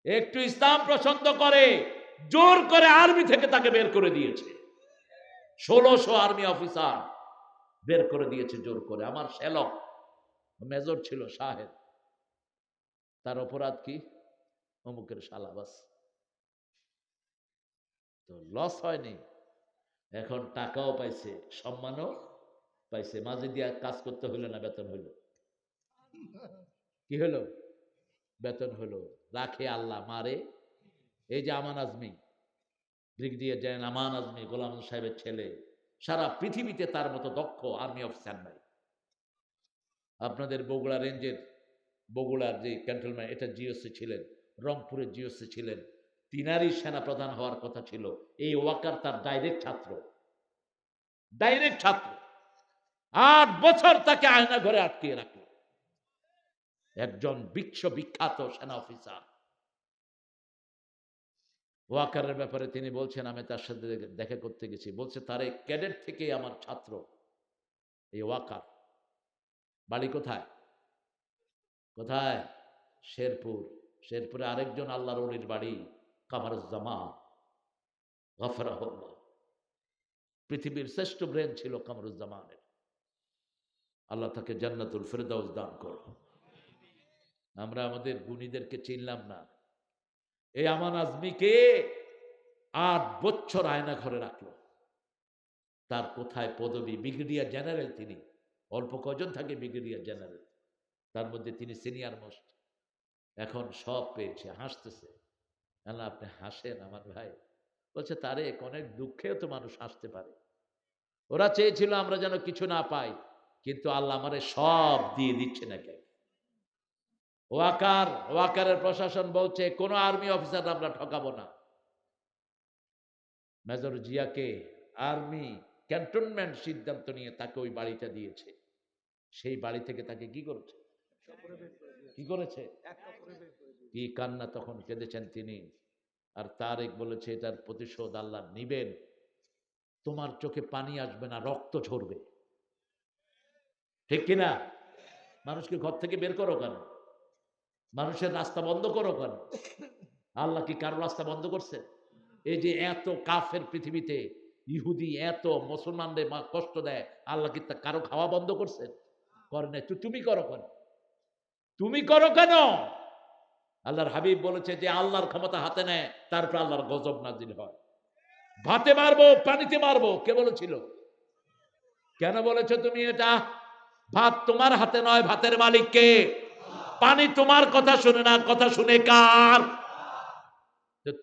একটু ইসলাম পছন্দ করে, জোর করে আর্মি থেকে তাকে বের করে দিয়েছে। 1600 আর্মি অফিসার বের করে দিয়েছে জোর করে। আমার শ্যালক মেজর ছিল সাহেব, তার অপরাধ কি? অমুকের শালা বাস। তো লস হয়নি, এখন টাকাও পাইছে, সম্মানও পাইছে। মাঝে দিয়া কাজ করতে হইলো না, বেতন হইল। কি হলো? বেতন হলো। রাখে আল্লাহ, মারে। এই যে আমান আজমি, ব্রিগেডিয়ার জেনারেল আমান আজমি, গোলাম সাহেবের ছেলে, সারা পৃথিবীতে তার মতো দক্ষ আর্মি অফিসার নাই। আপনাদের বগুড়া রেঞ্জের, বগুড়ার যে ক্যান্টনমেন্ট, এটা জিওসি ছিলেন, রংপুরের জিওসি ছিলেন, তিনারই সেনা প্রধান হওয়ার কথা ছিল। এই ওয়াকার তার ডাইরেক্ট ছাত্র, ডাইরেক্ট ছাত্র। 8 বছর তাকে আয়না ঘরে আটকিয়ে রাখলো। একজন বিখ্যাত সেনা অফিসার। ওয়াকারের ব্যাপারে তিনি বলছেন আমি তার সাথে দেখা করতে গেছি, বলছে তার এই ক্যাডেট থেকেই আমার ছাত্র এই ওয়াকার। বাড়ি কোথায়? কোথায়? শেরপুর। শেরপুরে আরেকজন আল্লাহর ওলির বাড়ি কামরুজ্জামান গফরাহুল্লাহ। পৃথিবীর শ্রেষ্ঠ ব্রেন ছিল কামরুজ্জামানের। আল্লাহ তাকে জান্নাতুল ফেরদাউস দান করো। আমরা আমাদের গুণীদেরকে চিনলাম না। এই আমান আজমিকে 8 বছর আয়না ঘরে রাখলো। তার কোথায় পদবী? ব্রিগেডিয়ার জেনারেল তিনি। অল্প কজন থাকে ব্রিগেডিয়ার জেনারেল, তার মধ্যে তিনি সিনিয়র মোস্ট। এখন সব পেয়েছে, হাসতেছে। আল্লাহ আপনি হাসেন আমার ভাই। বলছে তারেক অনেক দুঃখেও তো মানুষ হাসতে পারে। ওরা চেয়েছিল আমরা যেন কিছু না পাই, কিন্তু আল্লাহ আমারে সব দিয়ে দিচ্ছে নাকি। ওয়াকারের প্রশাসন বলছে কোন আর্মি অফিসার আমরা ঠকাবো না। মেজর জিয়াকে আর্মি ক্যান্টনমেন্ট সিদ্ধান্ত নিয়ে তাকে ওই বাড়িটা দিয়েছে। সেই বাড়ি থেকে তাকে কি করেছে? কি করেছে? কি কান্না তখন কেঁদেছেন তিনি। আর তারেক বলেছে এটার প্রতিশোধ আল্লাহ নিবেন, তোমার চোখে পানি আসবে না, রক্ত ঝরবে। ঠিক কিনা? মানুষকে ঘর থেকে বের করো কেন? মানুষের রাস্তা বন্ধ করো কেন? আল্লাহ কি কারো রাস্তা বন্ধ করছে? এই যে এত কাফের পৃথিবীতে, ইহুদি এত মুসলমানদের কষ্ট দেয়, আল্লাহ কি তা কারো খাওয়া বন্ধ করছেন? করে নাই। তুমি করো কেন? তুমি করো কেন? আল্লাহর হাবিব বলেছে যে আল্লাহর ক্ষমতা হাতে নেয়, তারপর আল্লাহর গজব নাজিল হয়। ভাতে মারবো, পানিতে মারবো, কে বলেছিল? কেন বলেছো তুমি এটা? ভাত তোমার হাতে নয়, ভাতের মালিক কে? পানি তোমার কথা শুনে না, কথা শুনে কার?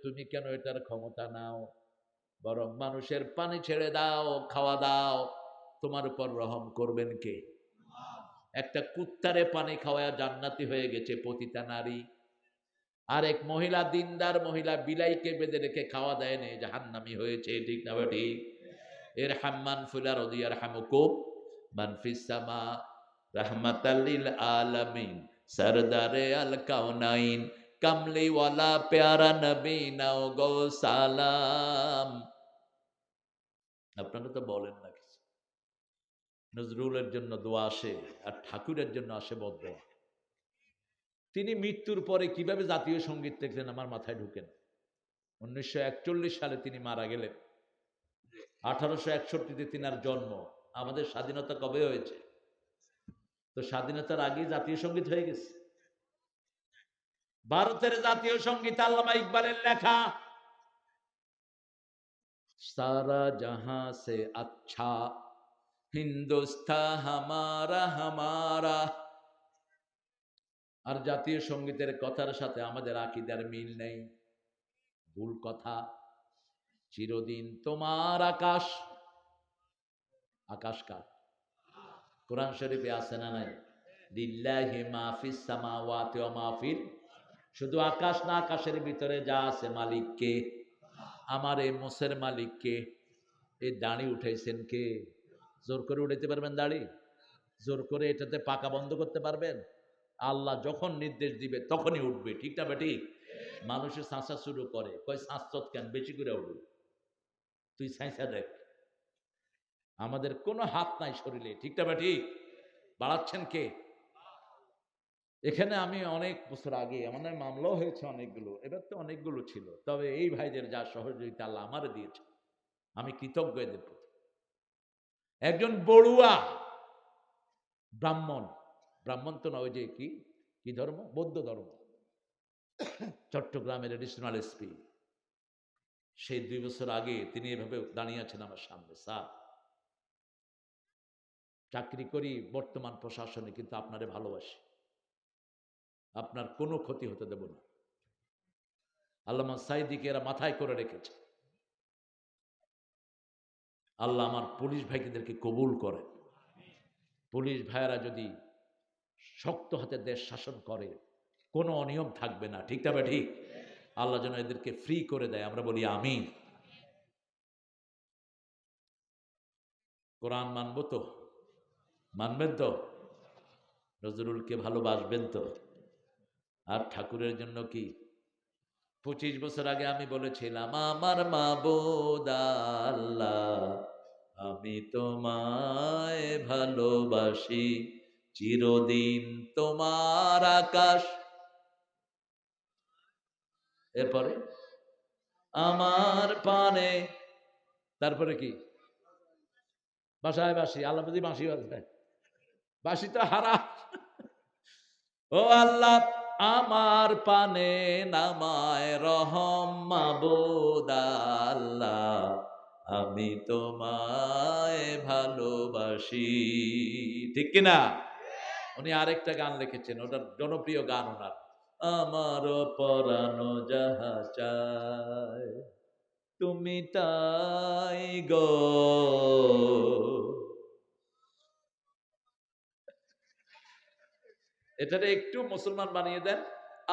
তুমি কেন এটার ক্ষমতা নাও? বরং মানুষের পানি ছেড়ে দাও, খাওয়া দাও, তোমার উপর রহম করবেন কে? একটা কুত্তারে পানি খাওয়ায় জান্নাতি হয়ে গেছে পতিতা নারী। আর এক মহিলা, দিনদার মহিলা, বিলাইকে বেঁধে রেখে খাওয়া দেয় না, জাহান্নামী হয়েছে। ঠিক না ঠিক? এর হাম্মান ফুলার ওদিয়ার হামুকুম মান ফিস সামা রাহমাতাল লিল আলামিন সরদারে আল কাউনাইন কামলি ওয়ালা প্যারা নবী নাও গো সালাম। আপনারা তো বলেন না কিছু। নজরুলের জন্য দোয়া আসে, আর ঠাকুরের জন্য আসে বদদোয়া। তিনি মৃত্যুর পরে কিভাবে জাতীয় সঙ্গীত লিখলেন আমার মাথায় ঢুকে না। 1941 সালে তিনি মারা গেলেন। 1861-তে তিনার জন্ম। আমাদের স্বাধীনতা কবে হয়েছে? তো স্বাধীনতার আগেই জাতীয় সঙ্গীত হয়ে গেছে। ভারতের জাতীয় সঙ্গীত আল্লামা ইকবালের লেখা। সারা জাহাঁ সে আচ্ছা হিন্দুস্তান হামারা হামারা। আর জাতীয় সঙ্গীতের কথার সাথে আমাদের আকীদার মিল নেই, ভুল কথা। চিরদিন তোমার আকাশ। আকাশ কার? কোরআন শরীফে আছে না নাই? লিল্লাহি মা ফিস সামাওয়াতি ওয়া মা ফিল। শুধু আকাশ না, আকাশের ভিতরে যা আছে মালিক কে? আমার এই মোসের মালিক কে? এই দাড়ি উঠাইছেন কে? জোর করে উঠাইতে পারবেন দাড়ি? জোর করে এটাতে পাকা বন্ধ করতে পারবেন? আল্লাহ যখন নির্দেশ দিবে তখনই উঠবে। ঠিক না বেঠিক? মানুষের সাঁচা শুরু করে, কয় সাঁচত কেন, বেশি করে উঠবে। তুই সাঁচা দেখ। আমাদের কোনো হাত নাই শরীরে। ঠিক না বেঠিক? বাড়াচ্ছেন কে? এখানে আমি অনেক বছর আগে আমাদের মামলাও হয়েছে অনেকগুলো, এবার তো অনেকগুলো ছিল, তবে এই ভাইদের যা সহযোগিতা আল্লাহ আমারে দিয়েছে, আমি কৃতজ্ঞ এদের প্রতি। একজন বড়ুয়া ব্রাহ্মণ, ব্রাহ্মণ তো না, ওই যে কি কি ধর্ম, বৌদ্ধ ধর্ম, চট্টগ্রামের এডিশনাল এসপি, সেই 2 বছর আগে তিনি এভাবে দাঁড়িয়ে আছেন আমার সামনে। স্যার, চাকরি করি বর্তমান প্রশাসনে, কিন্তু আপনারে ভালোবাসি, আপনার কোনো ক্ষতি হতে দেব না। আল্লামা সাইদিকে এরা মাথায় করে রেখেছে। আল্লাহ আমার পুলিশ ভাইদেরকে কবুল করেন। পুলিশ ভাইয়েরা যদি শক্ত হাতে দেশ শাসন করে, কোনো অনিয়ম থাকবে না। ঠিক না ঠিক? আল্লাহ যেন এদেরকে ফ্রি করে দেয়, আমরা বলি আমিন। কোরআন মানবো তো? মানবেন তো? নজরুলকে ভালোবাসবেন তো? আর ঠাকুরের জন্য কি? 25 বছর আগে আমি বলেছিলাম, আমার মাবুদ আল্লাহ, আমি তোমায় ভালোবাসি, চিরদিন তোমার আকাশ। এরপরে আমার পানে, তারপরে কি? বাসায় বাসি। আল্লাহ বুঝি বাঁশি বাজায়? বাঁশি তো হারা। ও আল্লাহ, আমার পানে নামায় রহম মাবুদ আল্লাহ, আমি তোমায় ভালোবাসি। ঠিক কিনা? উনি আরেকটা গান লিখেছেন, ওটার জনপ্রিয় গান ওনার, আমার পরানো যাহা চায় তুমি তাই গো। এটারে একটু মুসলমান বানিয়ে দেন,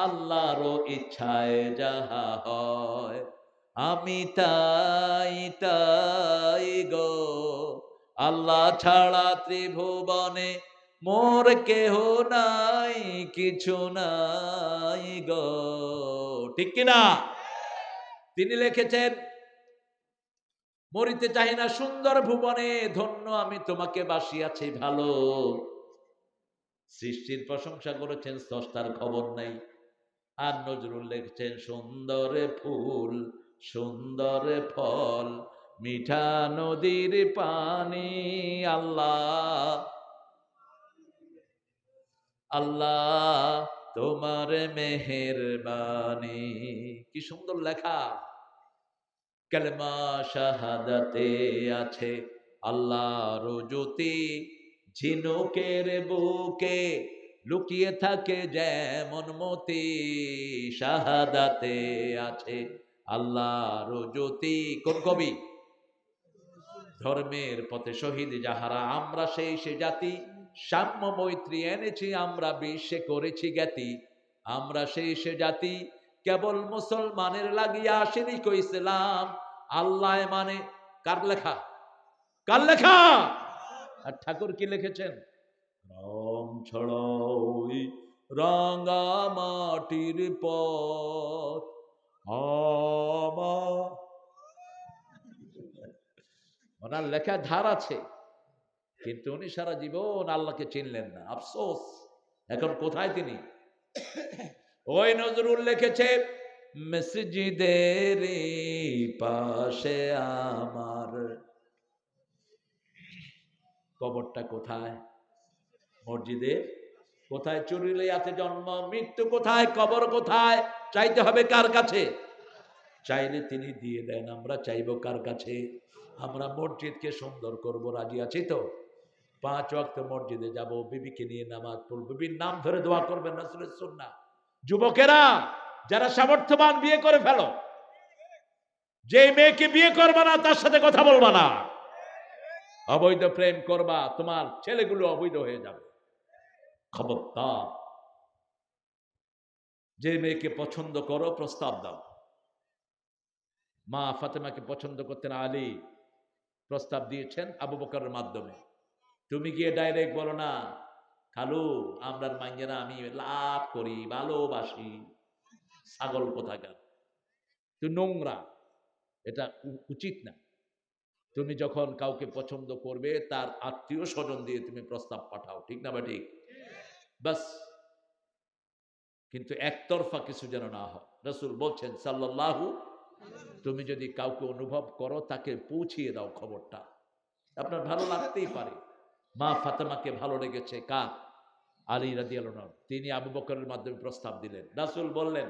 আল্লাহর ইচ্ছায় যাহা হয় আমি তাই তাই গো। আল্লাহ ছাড়া ত্রিভুবনে মোর কেহ নাই, কিছু নাই গো, ঠিক কিনা? তিনি লিখেছেন, মরিতে চাহি না সুন্দর ভুবনে, ধন্য আমি তোমাকে বাসিয়াছি ভালো। সৃষ্টির প্রশংসা করেছেন, স্রষ্টার খবর নাই। আর নজরুল লিখছেন, সুন্দর ফুল সুন্দর ফল, মিঠা নদীর পানি, আল্লাহ আল্লাহ তোমার মেহেরবানি। কি সুন্দর লেখা! কালেমা শাহাদাতে আছে আল্লাহর জ্যোতি, ঝিনুকের বুকে লুকিয়ে থাকে যেমন মতি, শাহাদাতে আছে আল্লাহর জ্যোতি। কোন কবি? ধর্মের পথে শহীদ যাহারা, আমরা সেই সে জাতি, সাম্য মৈত্রী এনেছি আমরা, বিশ্বে করেছি জ্ঞাতি। আমরা সেই সে জাতি, কেবল মুসলমানের লাগিয়া আসেনি কো ইসলাম। আল্লাহ মানে কার লেখা? কার লেখা? আর ঠাকুর কি লিখেছেন? রং ছড়াই রাঙা মাটির পথ আমার। ওনার লেখা ধার আছে, কিন্তু উনি সারা জীবন আল্লাহকে চিনলেন না, আফসোস। এখন কোথায় তিনি? ওই নজরুল লিখেছে, মসজিদের পাশে আমার কবরটা কোথায়? মসজিদের কোথায়? চুরিলিয়াতে জন্ম, মৃত্যু কোথায়? কবর কোথায়? চাইতে হবে কার কাছে? চাইলে তিনি দিয়ে দেন, আমরা চাইবো কার কাছে? আমরা মসজিদকে সুন্দর করব, রাজি আছি তো? 5 ওয়াক্ত মসজিদে যাব, বিবিকে নিয়ে নামাজ পড়ব, বিবির নাম ধরে দোয়া করবেন, রাসূলের সুন্নাহ। যুবকেরা যারা সামর্থ্যবান, বিয়ে করে ফেলো। যে মেয়েকে বিয়ে করবা না তার সাথে কথা বলবা না। অবৈধ প্রেম করবা, তোমার ছেলেগুলো অবৈধ হয়ে যাবে, খবরদার। যে মেয়েকে পছন্দ করো প্রস্তাব দাও। মা ফাতেমাকে পছন্দ করতেন আলী, প্রস্তাব দিয়েছেন আবু বকরের মাধ্যমে। তুমি গিয়ে ডাইরেক্ট বলো না, খালু আমরার মাইয়েরা আমি লাভ করি, ভালোবাসি। ছাগল কোথাকার, তুই নোংরা, এটা উচিত না। তুমি যখন কাউকে পছন্দ করবে, তার আত্মীয় স্বজন দিয়ে তুমি প্রস্তাব পাঠাও, ঠিক না বা ঠিক? বাস। কিন্তু একতরফা কিছু যেন না হয়। রাসূল বলছেন সাল্লাল্লাহু, তুমি যদি কাউকে অনুভব করো, তাকে পৌঁছিয়ে দাও খবরটা। আপনার ভালো লাগতেই পারে। মা ফাতেমাকে ভালো লেগেছে কার? আলী রাদিয়াল্লাহু আনহু। তিনি আবু বকরের মাধ্যমে প্রস্তাব দিলেন। রাসূল বললেন,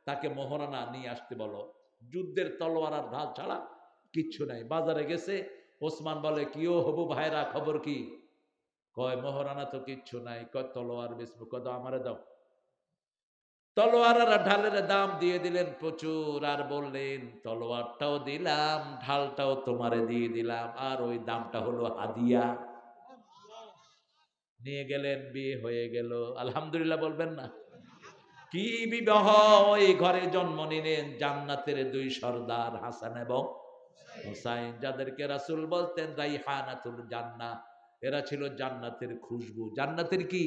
তাকে মোহরানা নিয়ে আসতে বলো। যুদ্ধের তলোয়ার আর ঢাল ছাড়া কিচ্ছু নাই। বাজারে গেছে, ওসমান বলে, কি ও হবু ভাইরা, খবর কি? কয় মোহরানা তো কিচ্ছু নাই। কয় তলোয়ার বেচবো। কয় দাও, আমারে দাও। তলোয়ার আর ঢালের দাম দিয়ে দিলেন প্রচুর, আর বললেন, তলোয়ারটাও দিলাম, ঢালটাও তোমারে দিয়ে দিলাম, আর ওই দামটা হলো হাদিয়া। নিয়ে গেলেন, বিয়ে হয়ে গেল। আলহামদুলিল্লাহ বলবেন না? কি বিবাহ! ওই ঘরে জন্ম নিলেন জান্নাতের 2 সর্দার, হাসান এবং হুসাইন, যাদেরকে রাসূল বলতেন রাইহানাতুল জান্নাহ। এরা ছিল জান্নাতের খুশবু। জান্নাতের কি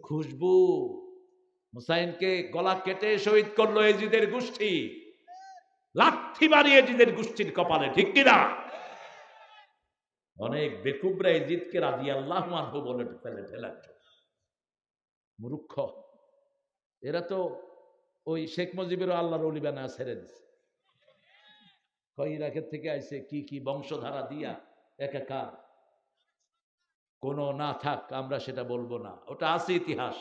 খুশবু! হুসাইনকে গলা কেটে শহীদ করলো এজিদের গোষ্ঠী, লাথি মারিয়ে এজিদের গোষ্ঠীর কপালে, ঠিক কিনা? অনেক বেকুবরা এজিদকে রাদিয়াল্লাহু আনহু বলে ফেলেন। মূর্খ। এরা তো ওই শেখ মুজিবের আল্লাহর ওলি বানায় ছেড়ে দিছে। ইরাকের থেকে আইছে, কি কি বংশধারা দিয়া একাকার। কোন না থাক, আমরা সেটা বলবো না, ওটা আছে ইতিহাস।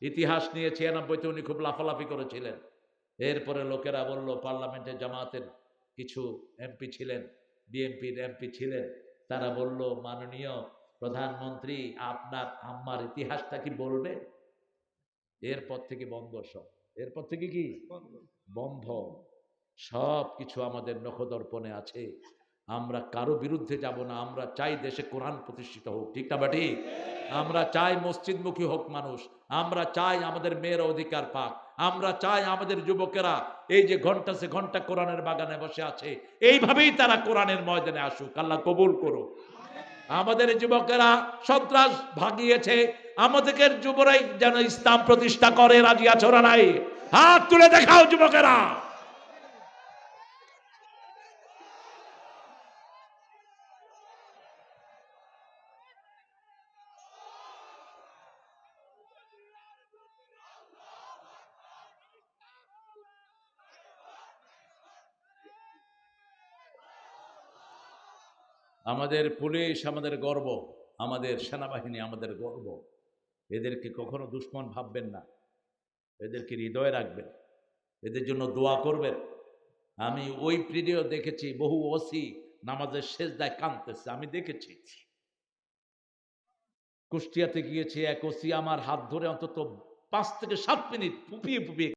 ইতিহাস নিয়ে 96-তে উনি খুব লাফালাফি করেছিলেন। এরপরে লোকেরা বলল, পার্লামেন্টে জামাতের কিছু এমপি ছিলেন, বিএনপির এমপি ছিলেন, তারা বলল, মাননীয় প্রধানমন্ত্রী, আপনার আম্মার ইতিহাসটা কি বলবে? এরপর থেকে বন্ধ সব। এরপর থেকে কি বন্ধ? সব কিছু আমাদের নখদর্পণে আছে। আমরা কারো বিরুদ্ধে যাব না। আমরা চাই দেশে কোরআন প্রতিষ্ঠিত হোক, ঠিক না বাটি? আমরা চাই মসজিদমুখী হোক মানুষ। আমরা চাই আমাদের মেয়ের অধিকার পাক। আমরা চাই আমাদের যুবকেরা এই যে ঘন্টা সে ঘন্টা কোরআনের বাগানে বসে আছে, এইভাবেই তারা কোরআনের ময়দানে আসুক। আল্লাহ কবুল করুক। আমাদের যুবকেরা সন্ত্রাস ভাগিয়েছে, আমাদের যুবরাই যেন ইসলাম প্রতিষ্ঠা করে, রাজি আছো না নাই? হাত তুলে দেখাও যুবকেরা। আমাদের পুলিশ আমাদের গর্ব, আমাদের সেনাবাহিনী আমাদের গর্ব। এদেরকে কখনো দুশ্মন ভাববেন না, এদেরকে হৃদয়ে রাখবেন, এদের জন্য দোয়া করবেন। আমি ওই ভিডিও দেখেছি, বহু ওসি নামাজের সেজদায় কাঁদতেছে, আমি দেখেছি। কুষ্টিয়াতে গিয়েছি, এক ওসি আমার হাত ধরে অন্তত 5 থেকে 7 মিনিট ফুপিয়ে ফুপিয়ে